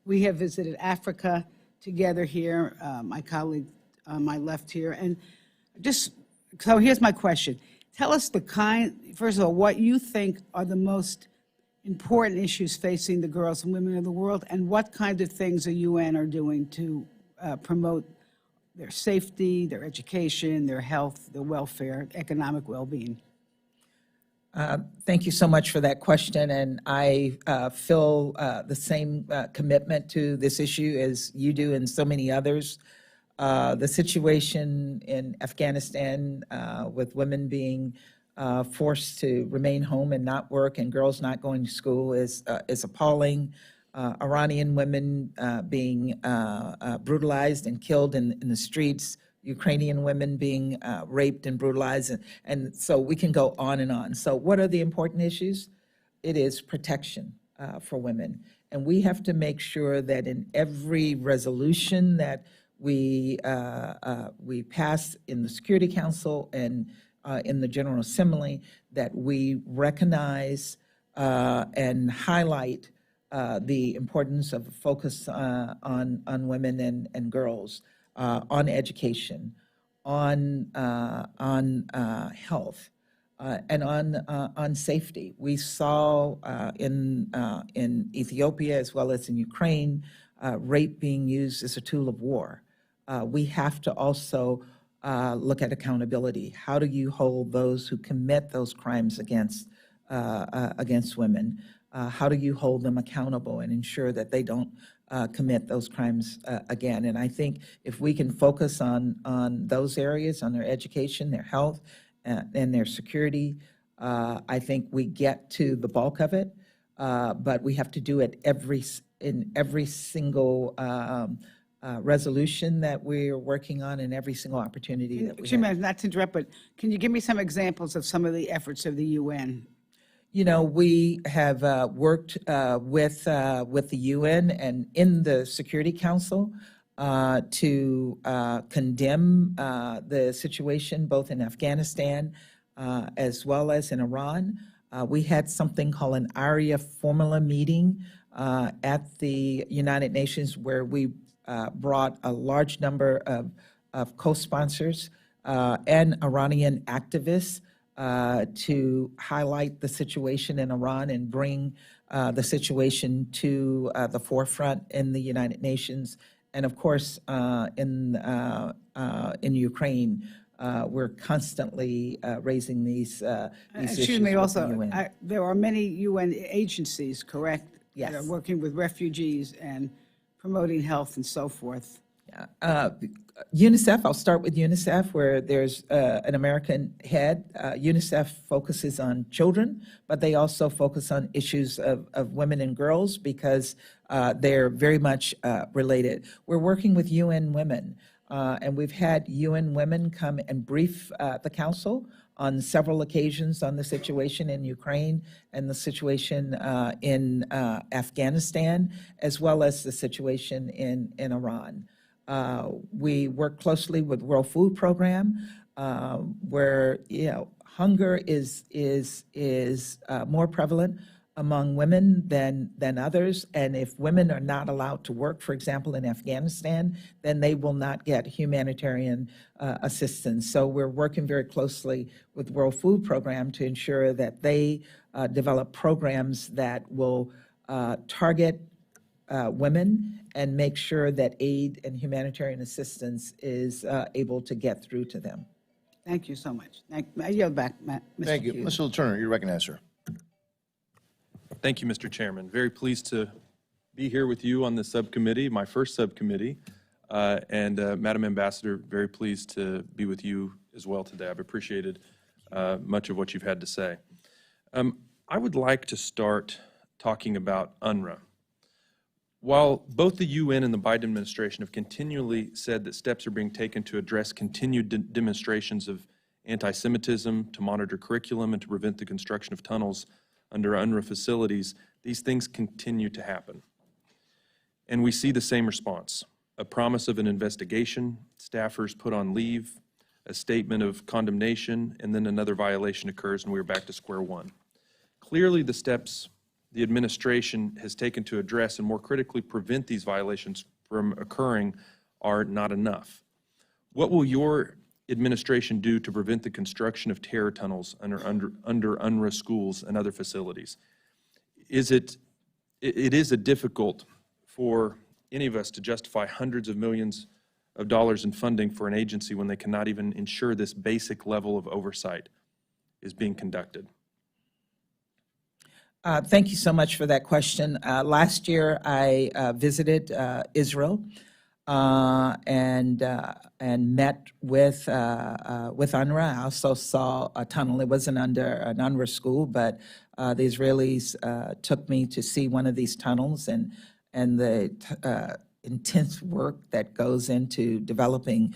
[SPEAKER 7] We have visited Africa together here, my colleague on my left here. And so here's my question. Tell us first of all, what you think are the most important issues facing the girls and women of the world, and what kind of things the UN are doing to promote their safety, their education, their health, their welfare, economic well-being.
[SPEAKER 3] Thank you so much for that question, and I feel the same commitment to this issue as you do and so many others. The situation in Afghanistan with women being forced to remain home and not work, and girls not going to school is appalling. Iranian women being brutalized and killed in the streets, Ukrainian women being raped and brutalized, and so we can go on and on. So what are the important issues? It is protection for women. And we have to make sure that in every resolution that we pass in the Security Council and in the General Assembly, that we recognize and highlight the importance of a focus on women and girls, on education, on health, and on safety. We saw in Ethiopia as well as in Ukraine, rape being used as a tool of war. We have to also look at accountability. How do you hold those who commit those crimes against women? How do you hold them accountable and ensure that they don't commit those crimes again? And I think if we can focus on those areas, on their education, their health, and their security, I think we get to the bulk of it. But we have to do it in every single resolution that we're working on, and every single opportunity that we
[SPEAKER 7] Excuse me,
[SPEAKER 3] have.
[SPEAKER 7] not to interrupt, but can you give me some examples of some of the efforts of the UN?
[SPEAKER 3] You know, we have worked with the UN and in the Security Council to condemn the situation both in Afghanistan as well as in Iran. We had something called an ARIA formula meeting at the United Nations where we brought a large number of co-sponsors and Iranian activists to highlight the situation in Iran and bring the situation to the forefront in the United Nations. And of course, in Ukraine, we're constantly raising these
[SPEAKER 7] Excuse
[SPEAKER 3] issues
[SPEAKER 7] me,
[SPEAKER 3] with
[SPEAKER 7] also,
[SPEAKER 3] the UN.
[SPEAKER 7] there are many UN agencies, correct?
[SPEAKER 3] Yes.
[SPEAKER 7] That are working with refugees and promoting health and so forth.
[SPEAKER 3] UNICEF, I'll start with UNICEF, where there's an American head. UNICEF focuses on children, but they also focus on issues of women and girls because they're very much related. We're working with UN Women, and we've had UN Women come and brief the Council on several occasions on the situation in Ukraine and the situation in Afghanistan, as well as the situation in Iran. We work closely with World Food Program, where hunger is more prevalent among women than others, and if women are not allowed to work, for example, in Afghanistan, then they will not get humanitarian assistance. So we're working very closely with World Food Program to ensure that they develop programs that will target women and make sure that aid and humanitarian assistance is able to get through to them.
[SPEAKER 7] Thank you so much. I yield back, Mr.
[SPEAKER 1] Thank you.
[SPEAKER 7] Hughes.
[SPEAKER 1] Mr. Turner, you're recognized, sir.
[SPEAKER 8] Thank you, Mr. Chairman. Very pleased to be here with you on the subcommittee, my first subcommittee. And Madam Ambassador, very pleased to be with you as well today. I've appreciated much of what you've had to say. I would like to start talking about UNRWA. While both the UN and the Biden administration have continually said that steps are being taken to address continued demonstrations of anti-Semitism, to monitor curriculum, and to prevent the construction of tunnels under UNRWA facilities, these things continue to happen. And we see the same response: a promise of an investigation, staffers put on leave, a statement of condemnation, and then another violation occurs and we're back to square one. Clearly, the steps the administration has taken to address and more critically prevent these violations from occurring are not enough. What will your administration do to prevent the construction of terror tunnels under UNRWA schools and other facilities? It is difficult for any of us to justify hundreds of millions of dollars in funding for an agency when they cannot even ensure this basic level of oversight is being conducted.
[SPEAKER 3] Thank you so much for that question. Last year, I visited Israel and met with UNRWA. I also saw a tunnel. It wasn't under an UNRWA school, but the Israelis took me to see one of these tunnels and the intense work that goes into developing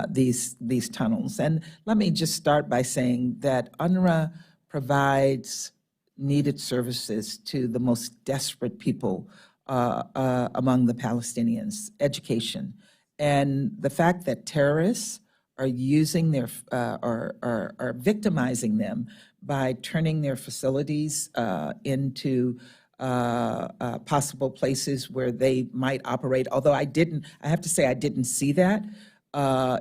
[SPEAKER 3] these tunnels. And let me just start by saying that UNRWA provides needed services to the most desperate people among the Palestinians, education. And the fact that terrorists are using their, are victimizing them by turning their facilities into possible places where they might operate, although I have to say I didn't see that,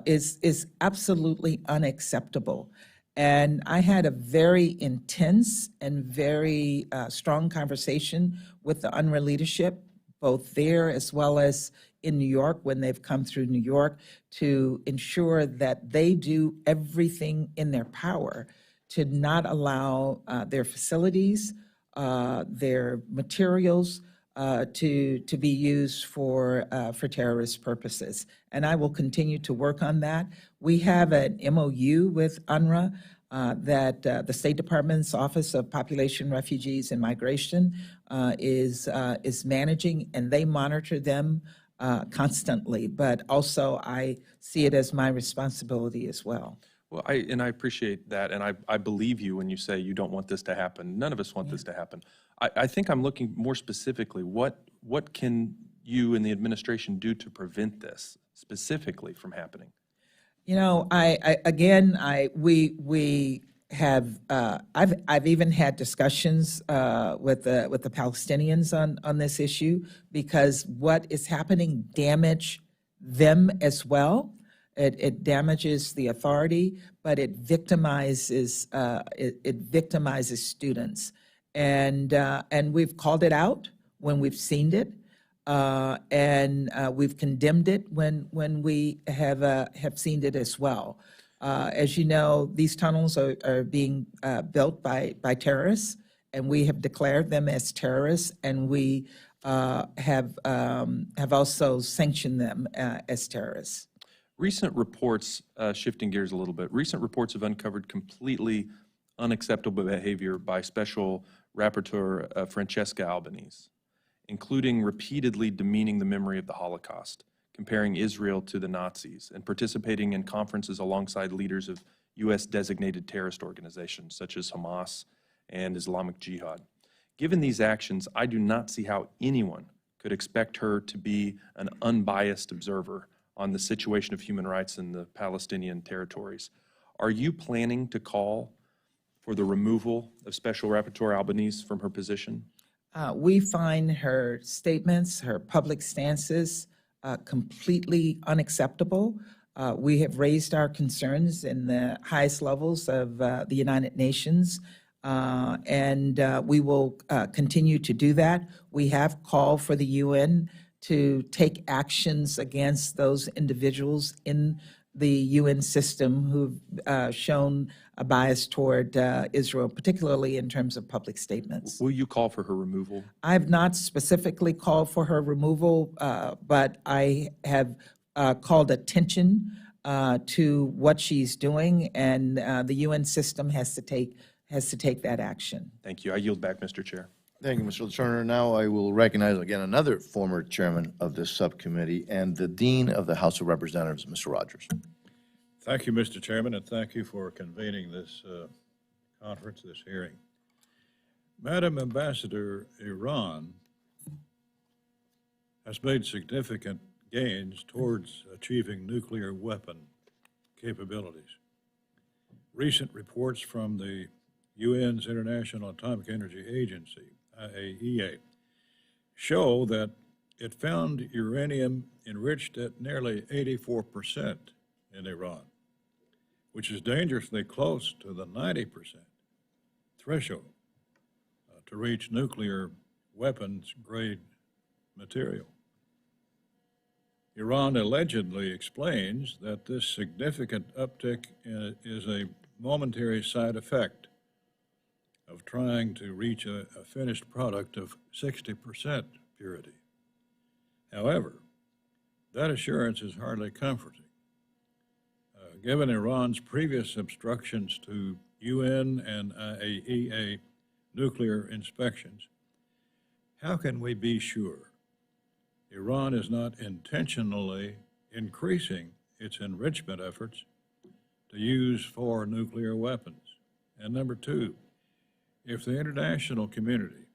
[SPEAKER 3] is absolutely unacceptable. And I had a very intense and very strong conversation with the UNRWA leadership, both there as well as in New York when they've come through New York, to ensure that they do everything in their power to not allow their facilities, their materials to be used for terrorist purposes. And I will continue to work on that. We have an MOU with UNRWA that the State Department's Office of Population, Refugees, and Migration is managing, and they monitor them constantly. But also, I see it as my responsibility as well.
[SPEAKER 8] Well, I appreciate that, and I believe you when you say you don't want this to happen. None of us want this to happen. I think I'm looking more specifically, what can you and the administration do to prevent this specifically from happening?
[SPEAKER 3] You know, we have, I've even had discussions with the Palestinians on this issue, because what is happening damage them as well. It damages the authority, but it victimizes students, and we've called it out when we've seen it, and we've condemned it when we have seen it as well. As you know, these tunnels are being built by terrorists, and we have declared them as terrorists, and we have also sanctioned them as terrorists.
[SPEAKER 8] Recent reports, shifting gears a little bit, recent reports have uncovered completely unacceptable behavior by Special Rapporteur Francesca Albanese, including repeatedly demeaning the memory of the Holocaust, comparing Israel to the Nazis, and participating in conferences alongside leaders of U.S. designated terrorist organizations such as Hamas and Islamic Jihad. Given these actions, I do not see how anyone could expect her to be an unbiased observer on the situation of human rights in the Palestinian territories. Are you planning to call for the removal of Special Rapporteur Albanese from her position?
[SPEAKER 3] We find her statements, her public stances, completely unacceptable. We have raised our concerns in the highest levels of the United Nations, and we will continue to do that. We have called for the UN to take actions against those individuals in the UN system who've shown a bias toward Israel, particularly in terms of public statements.
[SPEAKER 8] Will you call for her removal?
[SPEAKER 3] I have not specifically called for her removal, but I have called attention to what she's doing, and the UN system has to take that action.
[SPEAKER 8] Thank you. I yield back, Mr. Chair.
[SPEAKER 1] Thank you, Mr. Turner. Now I will recognize again another former chairman of this subcommittee and the Dean of the House of Representatives, Mr. Rogers.
[SPEAKER 9] Thank you, Mr. Chairman, and thank you for convening this conference, this hearing. Madam Ambassador, Iran has made significant gains towards achieving nuclear weapon capabilities. Recent reports from the UN's International Atomic Energy Agency, IAEA, show that it found uranium enriched at nearly 84% in Iran, which is dangerously close to the 90% threshold to reach nuclear weapons grade material. Iran allegedly explains that this significant uptick is a momentary side effect of trying to reach a finished product of 60% purity. However, that assurance is hardly comforting. Given Iran's previous obstructions to UN and IAEA nuclear inspections, how can we be sure Iran is not intentionally increasing its enrichment efforts to use for nuclear weapons? And number two, if the international community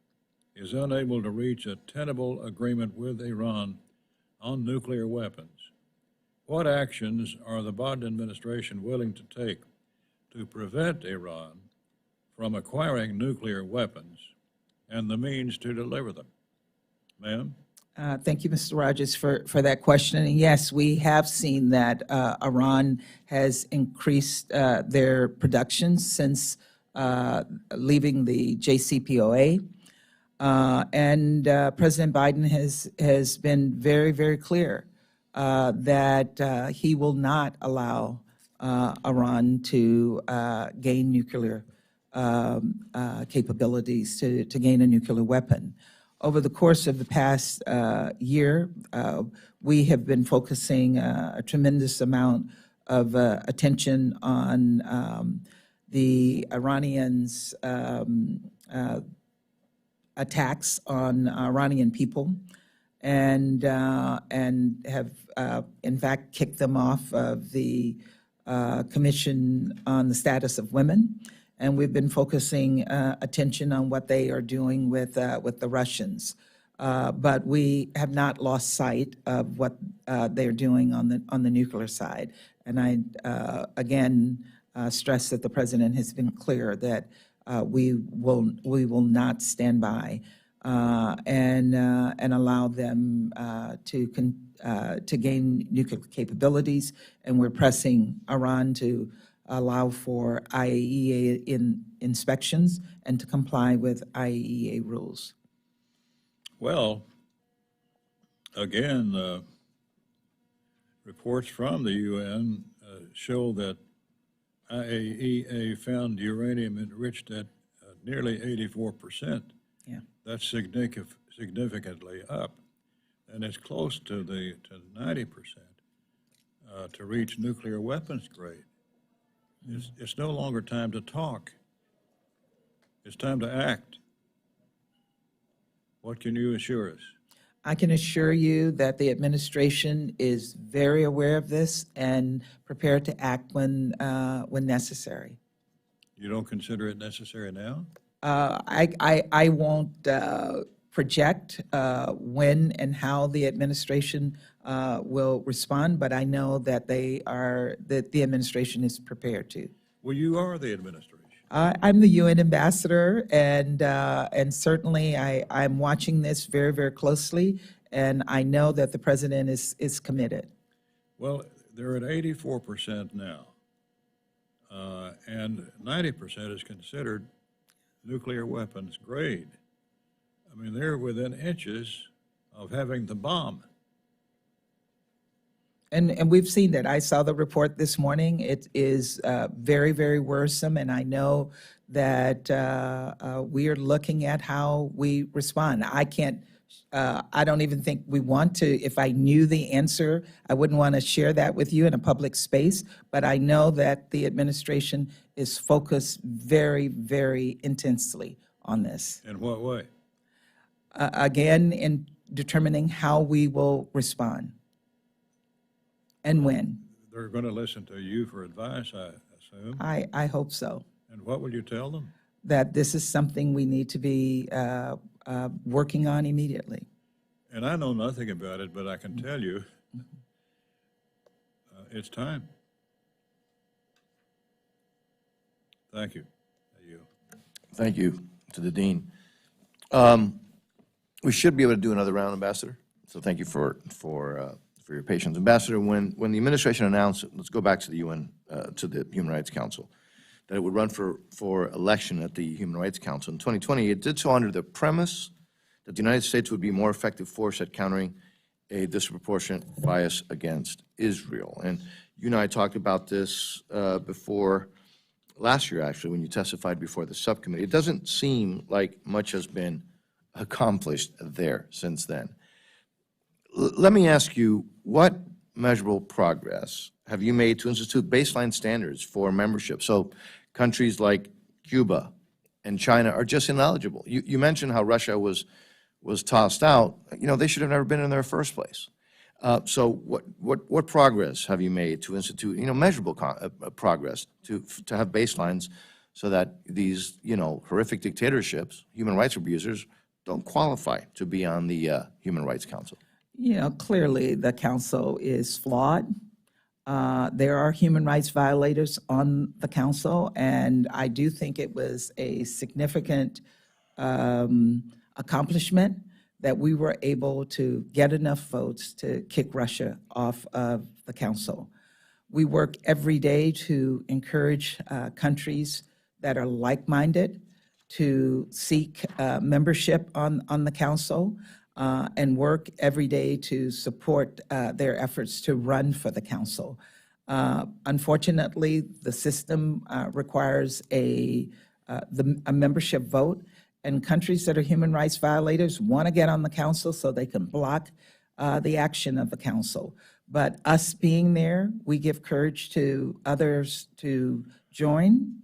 [SPEAKER 9] is unable to reach a tenable agreement with Iran on nuclear weapons, what actions are the Biden administration willing to take to prevent Iran from acquiring nuclear weapons and the means to deliver them? Ma'am?
[SPEAKER 3] Thank you, Mr. Rogers, for that question. And yes, we have seen that Iran has increased their production since leaving the JCPOA. And President Biden has been very, very clear that he will not allow Iran to gain nuclear capabilities, to gain a nuclear weapon. Over the course of the past year, we have been focusing a tremendous amount of attention on the Iranians' attacks on Iranian people, and have in fact kicked them off of the Commission on the Status of Women. And we've been focusing attention on what they are doing with the Russians, but we have not lost sight of what they're doing on the nuclear side. And I again stress that the president has been clear that we will not stand by and allow them to gain nuclear capabilities, and we're pressing Iran to allow for IAEA inspections and to comply with IAEA rules.
[SPEAKER 9] Well, again, reports from the UN show that IAEA found uranium enriched at nearly 84%.
[SPEAKER 3] Yeah.
[SPEAKER 9] That's significantly up, and it's close to 90% to reach nuclear weapons grade. It's no longer time to talk. It's time to act. What can you assure us?
[SPEAKER 3] I can assure you that the administration is very aware of this and prepared to act when necessary.
[SPEAKER 9] You don't consider it necessary now?
[SPEAKER 3] I won't project when and how the administration will respond, but I know that the administration is prepared to.
[SPEAKER 9] Well, you are the administration.
[SPEAKER 3] I'm the UN ambassador, and certainly I'm watching this very, very closely, and I know that the president is committed.
[SPEAKER 9] Well, they're at 84% now, and 90% is considered nuclear weapons grade. I mean, they're within inches of having the bomb.
[SPEAKER 3] And we've seen that. I saw the report this morning. It is very, very worrisome, and I know that we are looking at how we respond. I don't even think we want to. If I knew the answer, I wouldn't want to share that with you in a public space, but I know that the administration is focused very, very intensely on this.
[SPEAKER 9] In what way?
[SPEAKER 3] Again, in determining how we will respond. And when?
[SPEAKER 9] They're going to listen to you for advice, I assume.
[SPEAKER 3] I hope so.
[SPEAKER 9] And what will you tell them?
[SPEAKER 3] That this is something we need to be working on immediately.
[SPEAKER 9] And I know nothing about it, but I can tell you it's time. Thank you.
[SPEAKER 1] Thank you to the Dean. We should be able to do another round, Ambassador, so thank you for your patience. Ambassador, when the administration announced, let's go back to the UN, to the Human Rights Council, that it would run for election at the Human Rights Council in 2020, it did so under the premise that the United States would be more effective force at countering a disproportionate bias against Israel. And you and I talked about this before last year, actually, when you testified before the subcommittee. It doesn't seem like much has been accomplished there since then. Let me ask you, what measurable progress have you made to institute baseline standards for membership? So countries like Cuba and China are just ineligible. You mentioned how Russia was tossed out. You know, they should have never been in there in the first place. So what progress have you made to institute, measurable progress to have baselines so that these, horrific dictatorships, human rights abusers, don't qualify to be on the Human Rights Council?
[SPEAKER 3] Clearly the council is flawed. There are human rights violators on the council, and I do think it was a significant accomplishment that we were able to get enough votes to kick Russia off of the council. We work every day to encourage countries that are like-minded to seek membership on the council and work every day to support their efforts to run for the council. Unfortunately, the system requires a membership vote, and countries that are human rights violators want to get on the council so they can block the action of the council. But us being there, we give courage to others to join.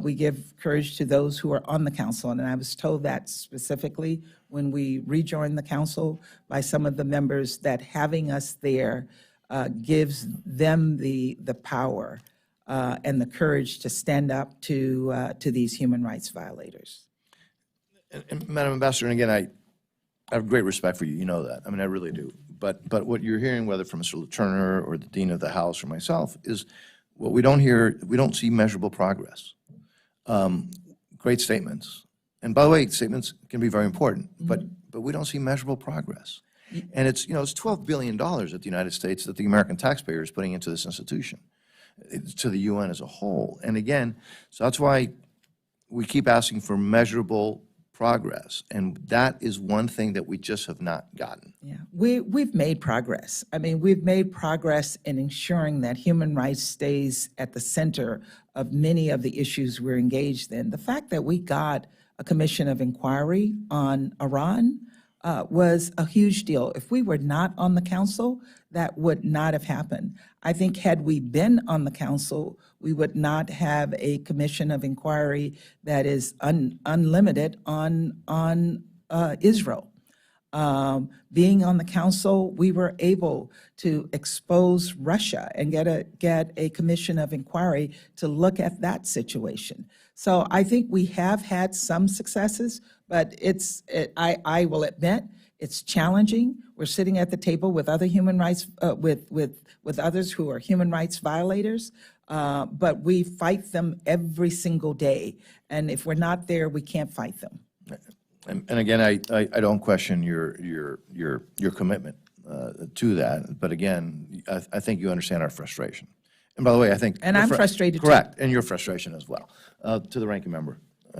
[SPEAKER 3] We give courage to those who are on the council, and I was told that specifically when we rejoined the council by some of the members, that having us there gives them the power and the courage to stand up to these human rights violators.
[SPEAKER 1] And Madam Ambassador, and again, I have great respect for you. You know that. I mean, I really do. But what you're hearing, whether from Mr. Turner or the Dean of the House or myself, is what we don't hear. We don't see measurable progress. Great statements, and by the way, statements can be very important. But we don't see measurable progress. And it's it's $12 billion that the United States, that the American taxpayer is putting into this institution, to the UN as a whole. And again, so that's why we keep asking for measurable progress, and that is one thing that we just have not gotten.
[SPEAKER 3] Yeah, we've made progress. I mean, we've made progress in ensuring that human rights stays at the center of many of the issues we're engaged in. The fact that we got a commission of inquiry on Iran was a huge deal. If we were not on the council, that would not have happened. I think had we been on the council, we would not have a commission of inquiry that is unlimited on Israel. Being on the council, we were able to expose Russia and get a commission of inquiry to look at that situation. So I think we have had some successes, but I will admit, it's challenging. We're sitting at the table with other human rights, with others who are human rights violators, but we fight them every single day. And if we're not there, we can't fight them.
[SPEAKER 1] And again, I don't question your commitment to that. But again, I think you understand our frustration. And by the way, I think
[SPEAKER 3] and I'm frustrated too.
[SPEAKER 1] Correct, and your frustration as well. To the ranking member,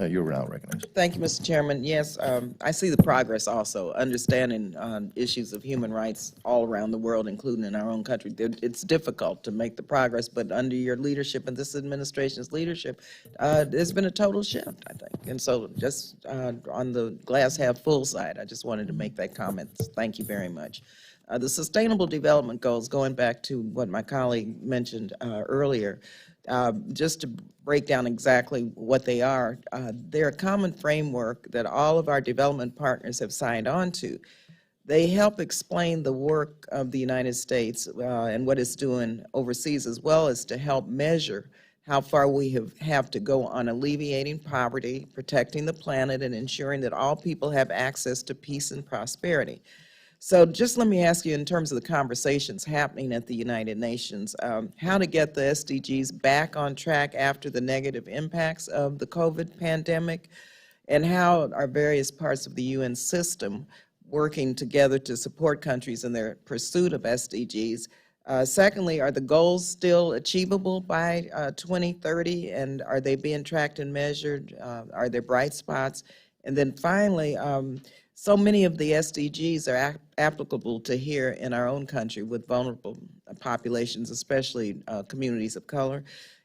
[SPEAKER 1] you're now recognized.
[SPEAKER 2] Thank you, Mr. Chairman. Yes, I see the progress also, understanding issues of human rights all around the world, including in our own country. It's difficult to make the progress, but under your leadership and this administration's leadership, there's been a total shift, I think. And so just on the glass half full side, I just wanted to make that comment. Thank you very much. The Sustainable Development Goals, going back to what my colleague mentioned earlier, just to break down exactly what they are, they're a common framework that all of our development partners have signed on to. They help explain the work of the United States and what it's doing overseas, as well as to help measure how far we have to go on alleviating poverty, protecting the planet, and ensuring that all people have access to peace and prosperity. So just let me ask you, in terms of the conversations happening at the United Nations, how to get the SDGs back on track after the negative impacts of the COVID pandemic, and how are various parts of the UN system working together to support countries in their pursuit of SDGs? Secondly, are the goals still achievable by 2030, and are they being tracked and measured? Are there bright spots? And then finally, so many of the SDGs are applicable to here in our own country with vulnerable populations, especially communities of color.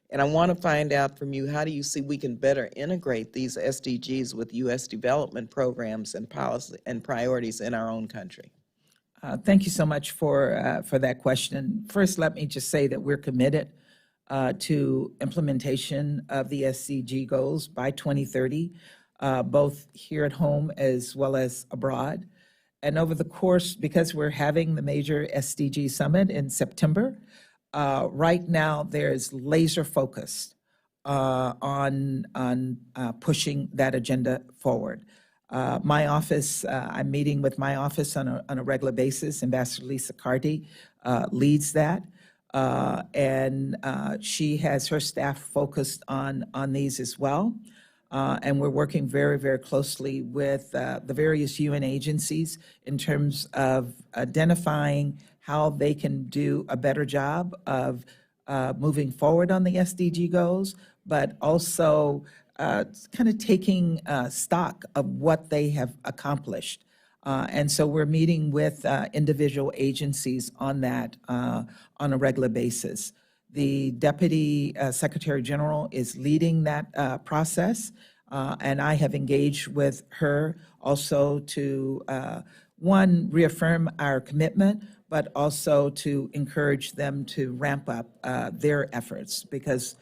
[SPEAKER 2] And I want to find out from you, how do you see we can better integrate these SDGs with U.S. development programs and policy and priorities in our own country?
[SPEAKER 3] Thank you so much for that question. First, let me just say that we're committed to implementation of the SDG goals by 2030, both here at home as well as abroad. And over the course, because we're having the major SDG summit in September, right now there's laser focus on pushing that agenda forward. My office, I'm meeting with my office on a regular basis. Ambassador Lisa Carty leads that, and she has her staff focused on these as well. And we're working very, very closely with the various UN agencies in terms of identifying how they can do a better job of moving forward on the SDG goals, but also kind of taking stock of what they have accomplished. And so we're meeting with individual agencies on that on a regular basis. The Deputy Secretary General is leading that process, and I have engaged with her also to, one, reaffirm our commitment, but also to encourage them to ramp up their efforts, because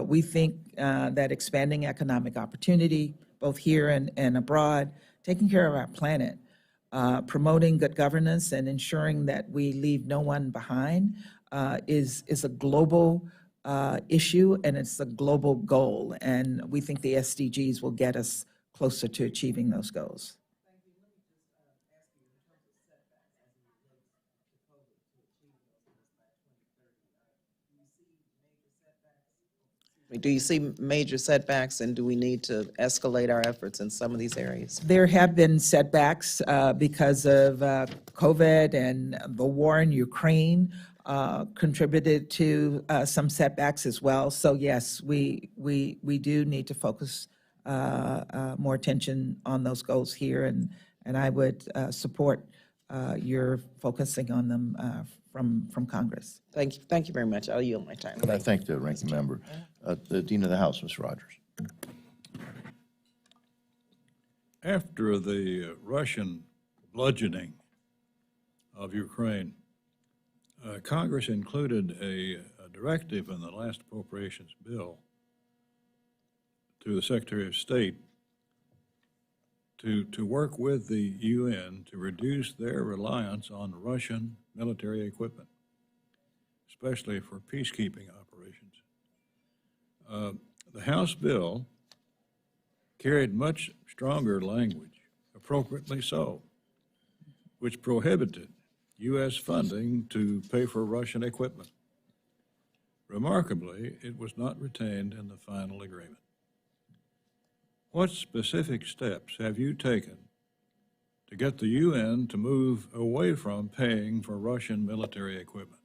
[SPEAKER 3] we think that expanding economic opportunity, both here and abroad, taking care of our planet, promoting good governance and ensuring that we leave no one behind is a global issue, and it's a global goal. And we think the SDGs will get us closer to achieving those goals.
[SPEAKER 2] Do you see major setbacks, and do we need to escalate our efforts in some of these areas?
[SPEAKER 3] There have been setbacks because of COVID, and the war in Ukraine contributed to some setbacks as well. So yes, we do need to focus more attention on those goals here, and I would support your focusing on them from Congress.
[SPEAKER 2] Thank you very much. I'll yield my time.
[SPEAKER 1] And I thank the ranking member. The Dean of the House, Mr. Rogers.
[SPEAKER 9] After the Russian bludgeoning of Ukraine, Congress included a directive in the last appropriations bill to the Secretary of State to work with the UN to reduce their reliance on Russian military equipment, especially for peacekeeping operations. The House bill carried much stronger language, appropriately so, which prohibited U.S. funding to pay for Russian equipment. Remarkably, it was not retained in the final agreement. What specific steps have you taken to get the UN to move away from paying for Russian military equipment?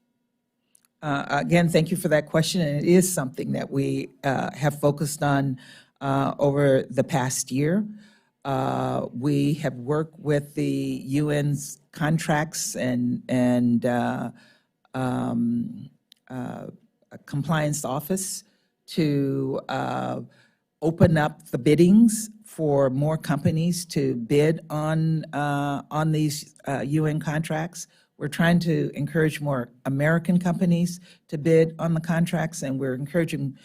[SPEAKER 3] Again, thank you for that question, and it is something that we have focused on over the past year. We have worked with the UN's contracts and compliance office to open up the biddings for more companies to bid on these UN contracts. We're trying to encourage more American companies to bid on the contracts, and we're encouraging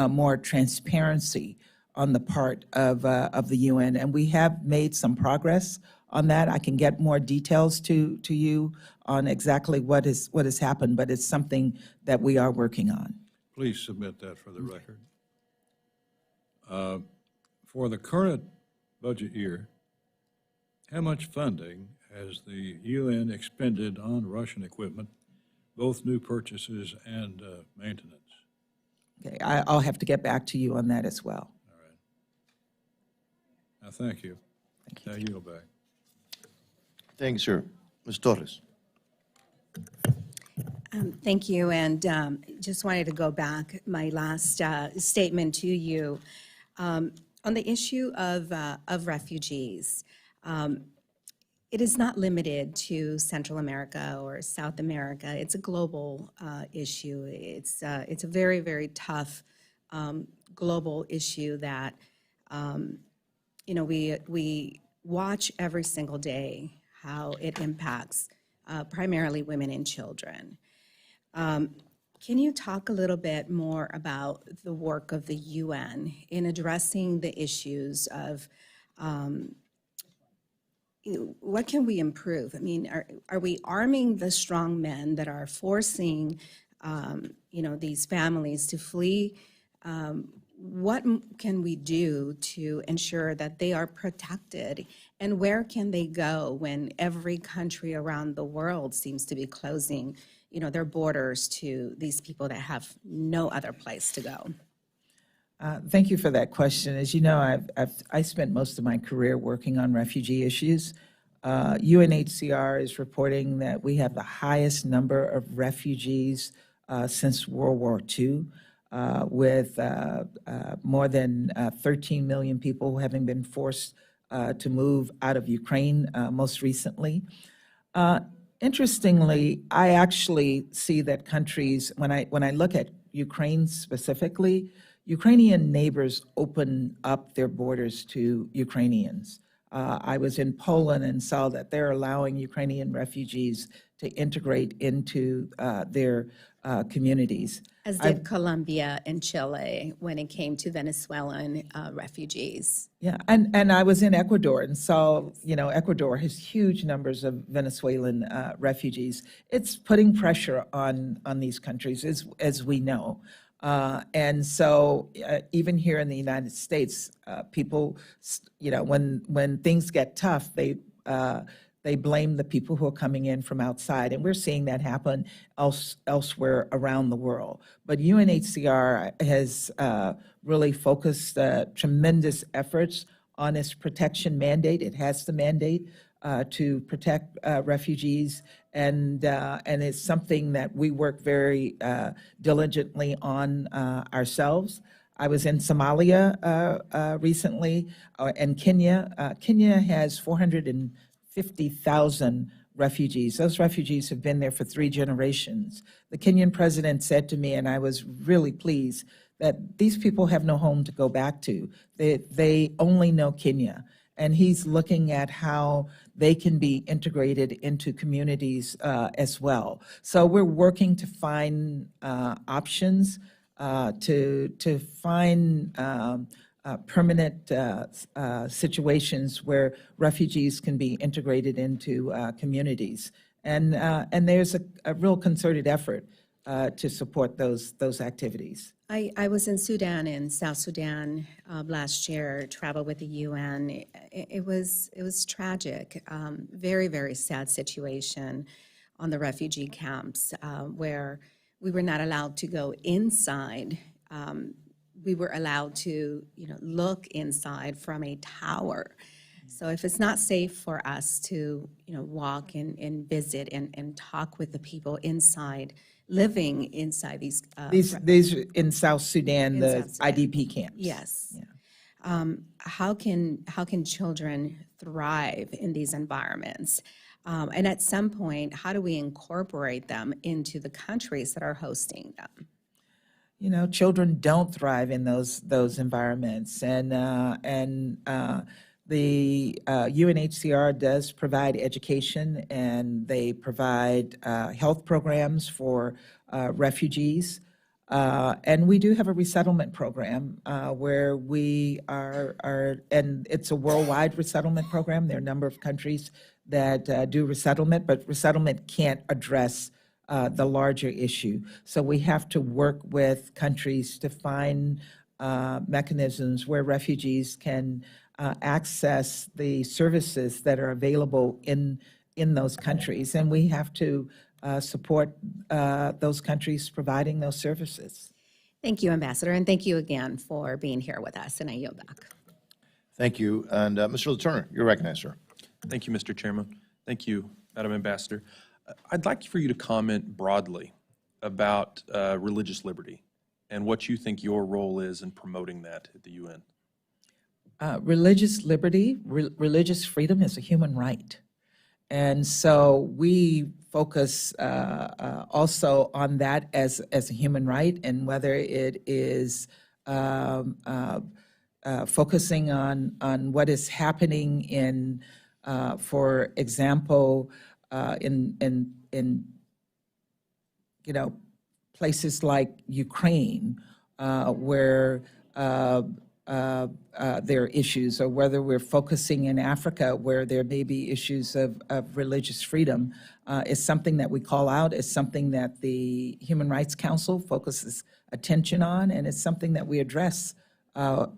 [SPEAKER 3] more transparency on the part of the UN. And we have made some progress on that. I can get more details to you on exactly what has happened, but it's something that we are working on.
[SPEAKER 9] Please submit that for the record. For the current budget year, how much funding has the UN expended on Russian equipment, both new purchases and maintenance?
[SPEAKER 3] Okay, I'll have to get back to you on that as well.
[SPEAKER 9] All right. Now, thank you. Now you go back.
[SPEAKER 1] Thank you, sir. Ms. Torres.
[SPEAKER 5] Thank you, and just wanted to go back, my last statement to you. On the issue of refugees, it is not limited to Central America or South America. It's a global issue. It's a very, very tough global issue that, we watch every single day how it impacts primarily women and children. Can you talk a little bit more about the work of the UN in addressing the issues of what can we improve? I mean, are we arming the strong men that are forcing, these families to flee? What can we do to ensure that they are protected? And where can they go when every country around the world seems to be closing, their borders to these people that have no other place to go?
[SPEAKER 3] Thank you for that question. As you know, I spent most of my career working on refugee issues. UNHCR is reporting that we have the highest number of refugees since World War II, with more than 13 million people having been forced to move out of Ukraine most recently. Interestingly, I actually see that countries, when I look at Ukraine specifically, Ukrainian neighbors open up their borders to Ukrainians. I was in Poland and saw that they're allowing Ukrainian refugees to integrate into their communities.
[SPEAKER 5] As did Colombia and Chile when it came to Venezuelan refugees.
[SPEAKER 3] Yeah, and I was in Ecuador and saw, Ecuador has huge numbers of Venezuelan refugees. It's putting pressure on these countries, as we know. And so even here in the United States, people, when things get tough, they blame the people who are coming in from outside. And we're seeing that happen elsewhere around the world. But UNHCR has really focused tremendous efforts on its protection mandate. It has the mandate to protect refugees, and it's something that we work very diligently on ourselves. I was in Somalia recently, and Kenya. Kenya has 450,000 refugees. Those refugees have been there for 3 generations. The Kenyan president said to me, and I was really pleased, that these people have no home to go back to. They only know Kenya. And he's looking at how they can be integrated into communities as well. So we're working to find options to find permanent situations where refugees can be integrated into communities. And there's a real concerted effort to support those activities.
[SPEAKER 5] I was in Sudan and South Sudan last year, traveled with the UN. It was tragic, very, very sad situation on the refugee camps where we were not allowed to go inside. We were allowed to, look inside from a tower. So if it's not safe for us to, walk and visit and talk with the people inside, living inside these
[SPEAKER 3] in South Sudan, the IDP camps.
[SPEAKER 5] Yes. Yeah. How can children thrive in these environments? And at some point, how do we incorporate them into the countries that are hosting them?
[SPEAKER 3] Children don't thrive in those environments, and the UNHCR does provide education, and they provide health programs for refugees. And we do have a resettlement program where we are, and it's a worldwide resettlement program. There are a number of countries that do resettlement, but resettlement can't address the larger issue. So we have to work with countries to find mechanisms where refugees can access the services that are available in in those countries, and we have to support those countries providing those services.
[SPEAKER 5] Thank you, Ambassador, and thank you again for being here with us, and I yield back.
[SPEAKER 1] Thank you. And Mr. Turner, you're recognized, sir.
[SPEAKER 8] Thank you, Mr. Chairman. Thank you, Madam Ambassador. I'd like for you to comment broadly about religious liberty and what you think your role is in promoting that at the UN.
[SPEAKER 3] Religious liberty, religious freedom is a human right. And so we focus also on that as a human right, and whether it is focusing on what is happening in, for example, in places like Ukraine, where there are issues, or whether we're focusing in Africa where there may be issues of religious freedom, is something that we call out, is something that the Human Rights Council focuses attention on, and it's something that we address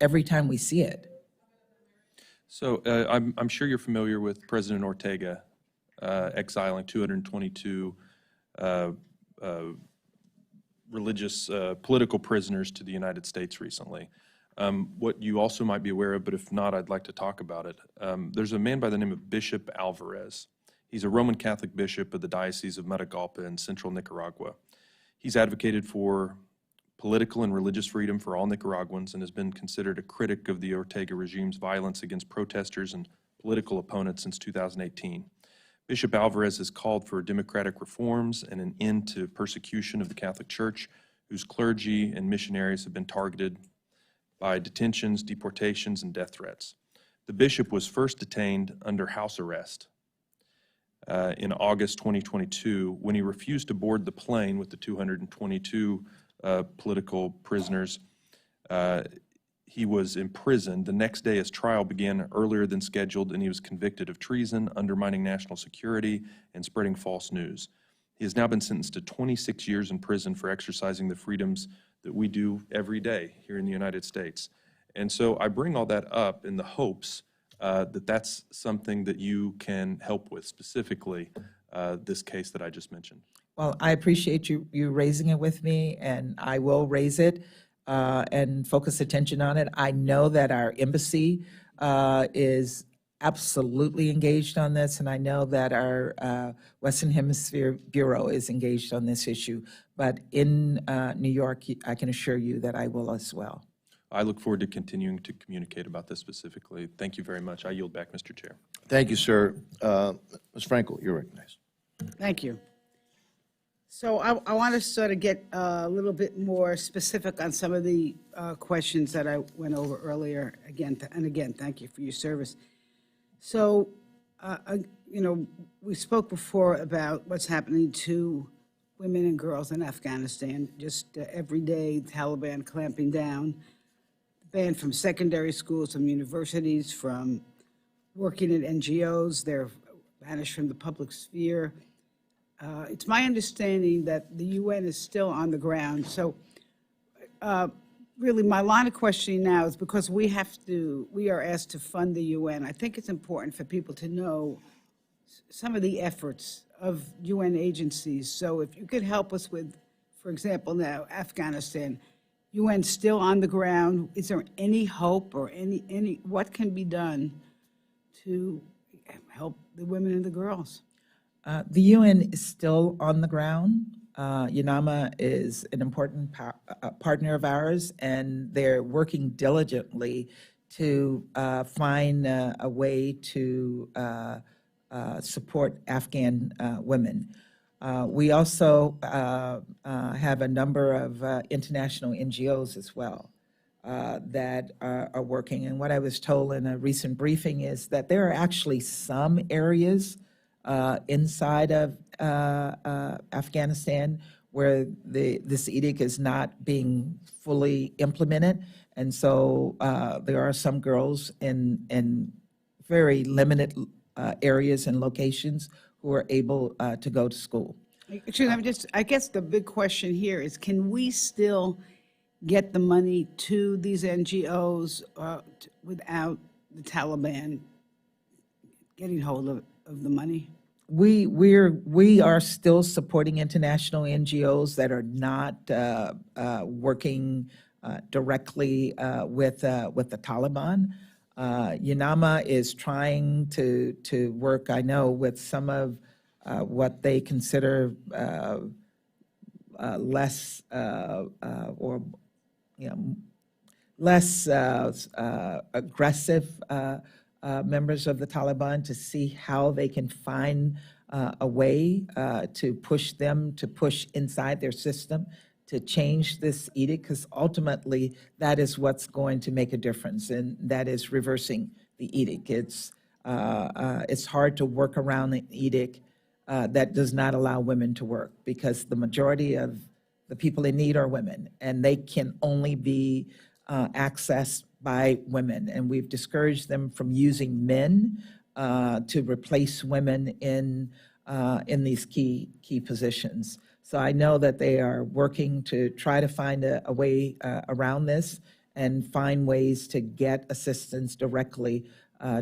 [SPEAKER 3] every time we see it.
[SPEAKER 8] So I'm sure you're familiar with President Ortega exiling 222 religious political prisoners to the United States recently. What you also might be aware of, but if not, I'd like to talk about it. There's a man by the name of Bishop Alvarez. He's a Roman Catholic bishop of the Diocese of Matagalpa in central Nicaragua. He's advocated for political and religious freedom for all Nicaraguans and has been considered a critic of the Ortega regime's violence against protesters and political opponents since 2018. Bishop Alvarez has called for democratic reforms and an end to persecution of the Catholic Church, whose clergy and missionaries have been targeted by detentions, deportations, and death threats. The bishop was first detained under house arrest in August 2022 when he refused to board the plane with the 222 political prisoners. He was imprisoned. The next day, his trial began earlier than scheduled, and he was convicted of treason, undermining national security, and spreading false news. He has now been sentenced to 26 years in prison for exercising the freedoms that we do every day here in the United States. And so I bring all that up in the hopes that that's something that you can help with, specifically this case that I just mentioned.
[SPEAKER 3] Well, I appreciate you raising it with me, and I will raise it and focus attention on it. I know that our embassy is absolutely engaged on this, and I know that our Western Hemisphere Bureau is engaged on this issue. But in New York, I can assure you that I will as well.
[SPEAKER 8] I look forward to continuing to communicate about this specifically. Thank you very much. I yield back, Mr. Chair.
[SPEAKER 1] Thank you, sir. Ms. Frankel, you're recognized.
[SPEAKER 7] Thank you. So I want to sort of get a little bit more specific on some of the questions that I went over earlier. Again, thank you for your service. So, we spoke before about what's happening to women and girls in Afghanistan. Just every day, Taliban clamping down, banned from secondary schools, from universities, from working at NGOs. They're banished from the public sphere. It's my understanding that the UN is still on the ground. So really my line of questioning now is because we are asked to fund the UN. I think it's important for people to know some of the efforts of UN agencies. So if you could help us with, for example, now Afghanistan, UN still on the ground. Is there any hope or any what can be done to help the women and the girls?
[SPEAKER 3] The UN is still on the ground. UNAMA is an important partner of ours, and they're working diligently to find a way to support Afghan women. We also have a number of international NGOs as well that are working. And what I was told in a recent briefing is that there are actually some areas inside of Afghanistan where this edict is not being fully implemented. And so there are some girls in very limited areas and locations who are able to go to school.
[SPEAKER 7] I guess the big question here is, can we still get the money to these NGOs without the Taliban getting hold of the money?
[SPEAKER 3] We are still supporting international NGOs that are not working directly with the Taliban. UNAMA is trying to work, I know, with some of what they consider less or less aggressive members of the Taliban to see how they can find a way to push them to push inside their system to change this edict, because ultimately that is what's going to make a difference, and that is reversing the edict. It's hard to work around an edict that does not allow women to work, because the majority of the people in need are women, and they can only be accessed by women. And we've discouraged them from using men to replace women in these key positions. So I know that they are working to try to find a way around this and find ways to get assistance directly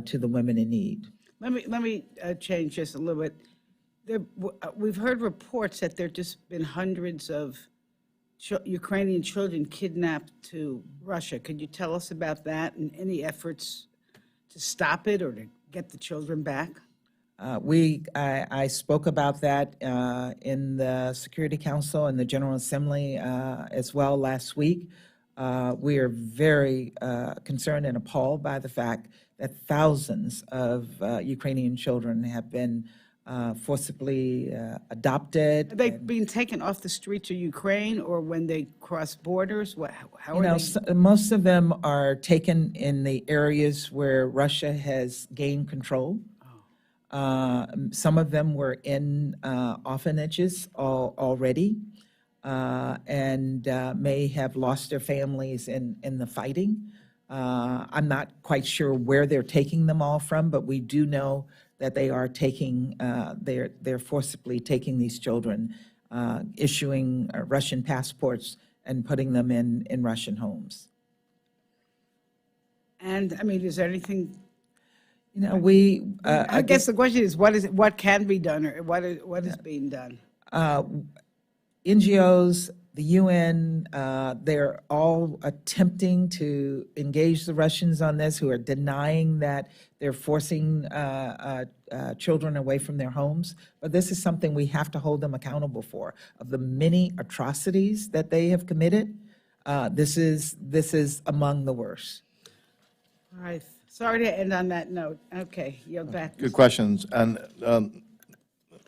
[SPEAKER 3] to the women in need.
[SPEAKER 7] Let me change just a little bit. We've heard reports that there have just been hundreds of Ukrainian children kidnapped to Russia. Could you tell us about that and any efforts to stop it or to get the children back?
[SPEAKER 3] I spoke about that in the Security Council and the General Assembly as well last week. We are very concerned and appalled by the fact that thousands of Ukrainian children have been forcibly adopted.
[SPEAKER 7] Are they being taken off the streets of Ukraine, or when they cross borders? How are they?
[SPEAKER 3] Most of them are taken in the areas where Russia has gained control. Some of them were in orphanages already and may have lost their families in the fighting. I'm not quite sure where they're taking them all from, but we do know that they are taking, they're forcibly taking these children, issuing Russian passports and putting them in Russian homes.
[SPEAKER 7] And, I mean, is there anything?
[SPEAKER 3] I
[SPEAKER 7] I guess the question is, what can be done, or what is being done?
[SPEAKER 3] NGOs, the UN, they're all attempting to engage the Russians on this, who are denying that they're forcing children away from their homes. But this is something we have to hold them accountable for. Of the many atrocities that they have committed, this is among the worst.
[SPEAKER 7] All right. Sorry to end on that note. Okay, yield back.
[SPEAKER 1] Good questions. And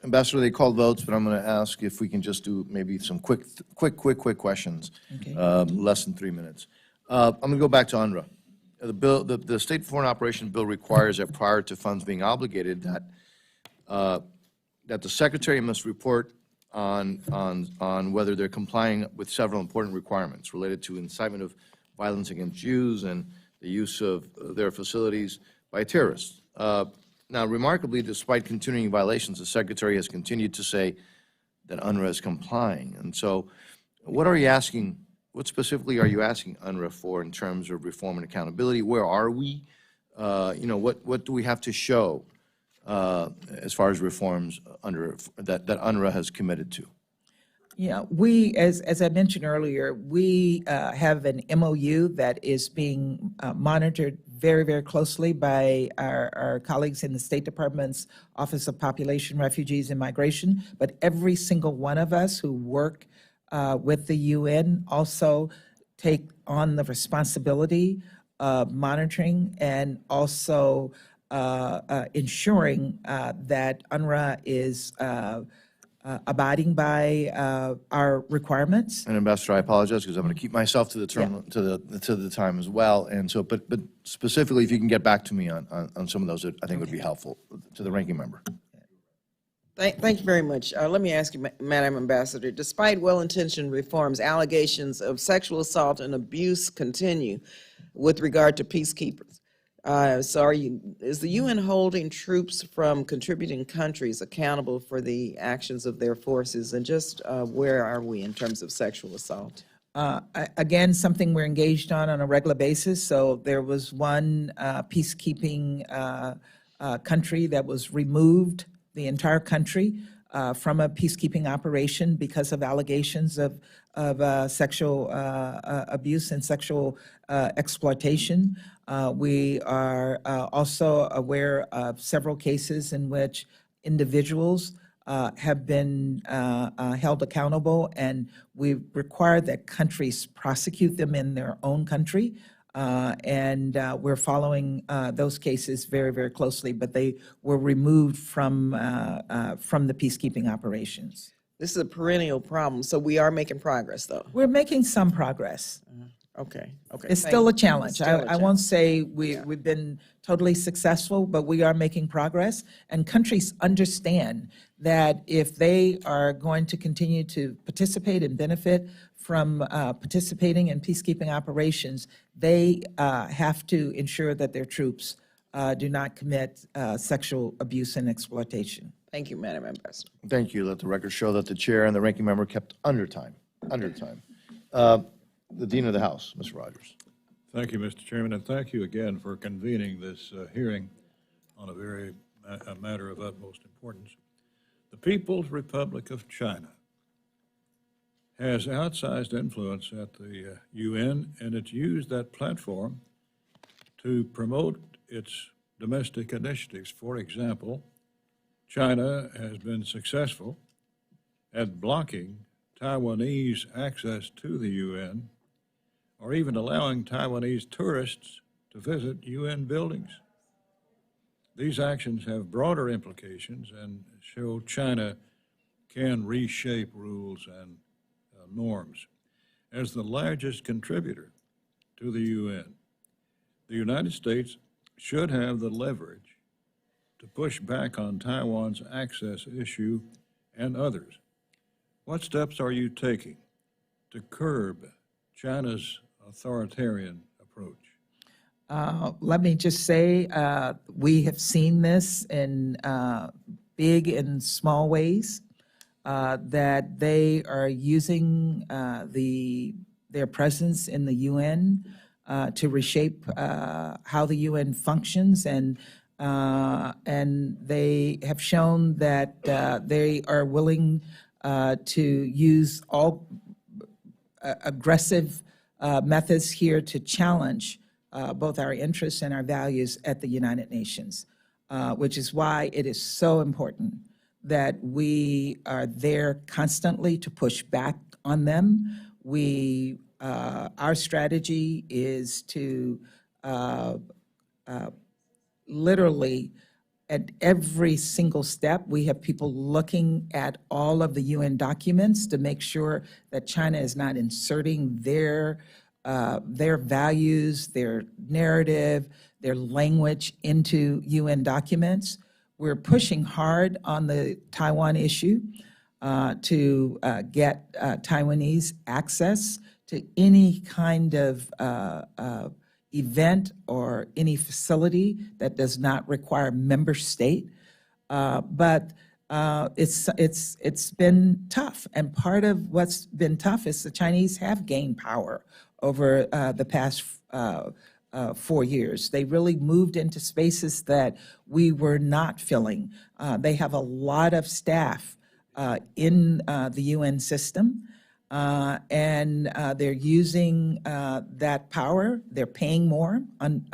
[SPEAKER 1] Ambassador, they called votes, but I'm going to ask if we can just do maybe some quick questions,
[SPEAKER 3] Okay.
[SPEAKER 1] less than 3 minutes. I'm going to go back to UNRWA. The State Foreign Operations Bill requires that prior to funds being obligated, that the Secretary must report on whether they're complying with several important requirements related to incitement of violence against Jews and the use of their facilities by terrorists. Now, remarkably, despite continuing violations, the Secretary has continued to say that UNRWA is complying. And so what are you asking, what specifically are you asking UNRWA for in terms of reform and accountability? Where are we? What do we have to show as far as reforms that UNRWA has committed to?
[SPEAKER 3] Yeah, we, as I mentioned earlier, we have an MOU that is being monitored very, very closely by our colleagues in the State Department's Office of Population, Refugees, and Migration. But every single one of us who work with the UN also take on the responsibility of monitoring and also ensuring that UNRWA is abiding by our requirements.
[SPEAKER 1] And Ambassador, I apologize because I'm going to keep myself to the term, to the time as well. And so, but specifically, if you can get back to me on some of those, I think would be helpful to the ranking member.
[SPEAKER 2] Thank you very much. Let me ask you, Madam Ambassador, despite well-intentioned reforms, allegations of sexual assault and abuse continue with regard to peacekeepers. So is the UN holding troops from contributing countries accountable for the actions of their forces? And just where are we in terms of sexual assault?
[SPEAKER 3] Again, something we're engaged on a regular basis. So there was one peacekeeping country that was removed the entire country from a peacekeeping operation because of allegations of sexual abuse and sexual exploitation. We are also aware of several cases in which individuals have been held accountable, and we require that countries prosecute them in their own country. And we're following those cases very, very closely, but they were removed from the peacekeeping operations.
[SPEAKER 2] This is a perennial problem, so we are making progress, though.
[SPEAKER 3] We're making some progress.
[SPEAKER 2] Okay, okay.
[SPEAKER 3] It's
[SPEAKER 2] thank
[SPEAKER 3] still a
[SPEAKER 2] you.
[SPEAKER 3] challenge.
[SPEAKER 2] It's still a
[SPEAKER 3] I won't say we've been totally successful, but we are making progress. And countries understand that if they are going to continue to participate and benefit from participating in peacekeeping operations, they have to ensure that their troops do not commit sexual abuse and exploitation.
[SPEAKER 2] Thank you, Madam Ambassador.
[SPEAKER 1] Thank you. Let the record show that the chair and the ranking member kept under time. The Dean of the House, Mr. Rogers.
[SPEAKER 9] Thank you, Mr. Chairman, and thank you again for convening this hearing on a matter of utmost importance. The People's Republic of China has outsized influence at the UN, and it's used that platform to promote its domestic initiatives. For example, China has been successful at blocking Taiwanese access to the UN, or even allowing Taiwanese tourists to visit UN buildings. These actions have broader implications and show China can reshape rules and norms. As the largest contributor to the UN, the United States should have the leverage to push back on Taiwan's access issue and others. What steps are you taking to curb China's authoritarian approach?
[SPEAKER 3] Let me just say, we have seen this in big and small ways, that they are using their presence in the UN to reshape how the UN functions, and they have shown that they are willing to use all aggressive methods here to challenge both our interests and our values at the United Nations, which is why it is so important that we are there constantly to push back on them. Our strategy is to literally, at every single step, we have people looking at all of the UN documents to make sure that China is not inserting their values, their narrative, their language into UN documents. We're pushing hard on the Taiwan issue to get Taiwanese access to any kind of event or any facility that does not require member state. But it's been tough, and part of what's been tough is the Chinese have gained power over the past 4 years. They really moved into spaces that we were not filling. They have a lot of staff in the UN system, and they're using that power. They're paying more on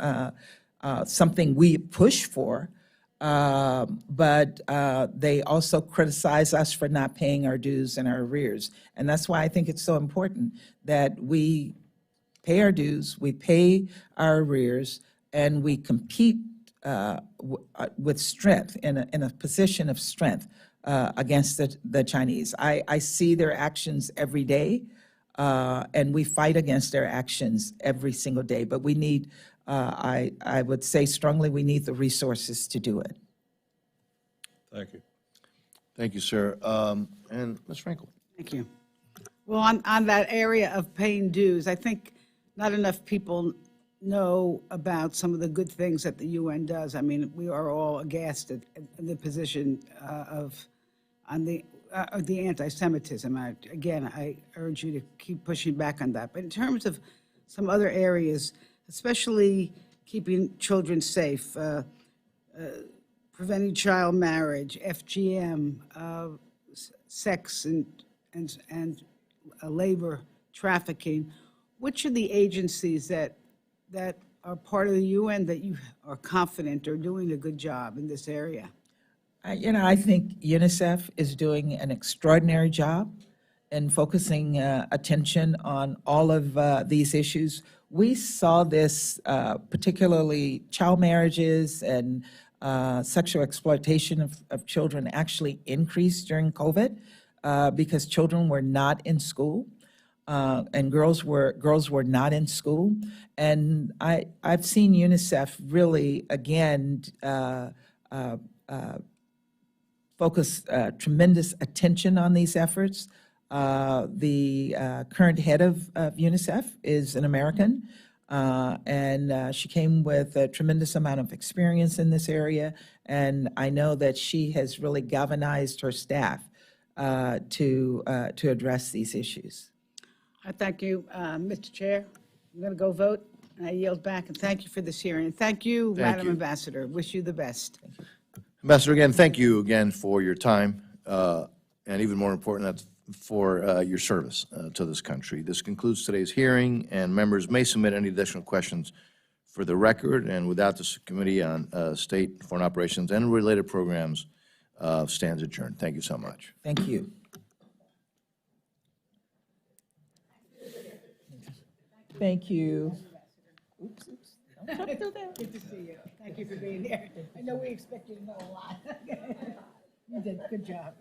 [SPEAKER 3] something we push for, but they also criticize us for not paying our dues and our arrears. And that's why I think it's so important that we pay our dues, we pay our arrears, and we compete with strength, in a position of strength against the Chinese. I see their actions every day, and we fight against their actions every single day. But we need, I would say strongly, we need the resources to do it.
[SPEAKER 9] Thank you.
[SPEAKER 1] Thank you, sir. And Ms. Frankel.
[SPEAKER 7] Thank you. Well, on that area of paying dues, I think not enough people know about some of the good things that the UN does. I mean, we are all aghast at the position on the anti-Semitism. I urge you to keep pushing back on that. But in terms of some other areas, especially keeping children safe, preventing child marriage, FGM, sex and labor trafficking. Which are the agencies that are part of the UN that you are confident are doing a good job in this area?
[SPEAKER 3] I think UNICEF is doing an extraordinary job in focusing attention on all of these issues. We saw this, particularly child marriages and sexual exploitation of children, actually increase during COVID because children were not in school. And girls were not in school, and I've seen UNICEF really again focus tremendous attention on these efforts. The current head of UNICEF is an American, and she came with a tremendous amount of experience in this area, and I know that she has really galvanized her staff to address these issues.
[SPEAKER 7] I thank you, Mr. Chair. I'm going to go vote, and I yield back, and thank you for this hearing. Thank you, Madam
[SPEAKER 1] you.
[SPEAKER 7] Ambassador. Wish you the best.
[SPEAKER 1] Ambassador, again, thank you again for your time, and even more important, that's for your service to this country. This concludes today's hearing, and members may submit any additional questions for the record, and without this Committee on State Foreign Operations and Related Programs stands adjourned. Thank you so much.
[SPEAKER 3] Thank you. Thank you. Oops.
[SPEAKER 7] Good to see you. Thank you for being here. I know we expect you to know a lot. You did. Good job.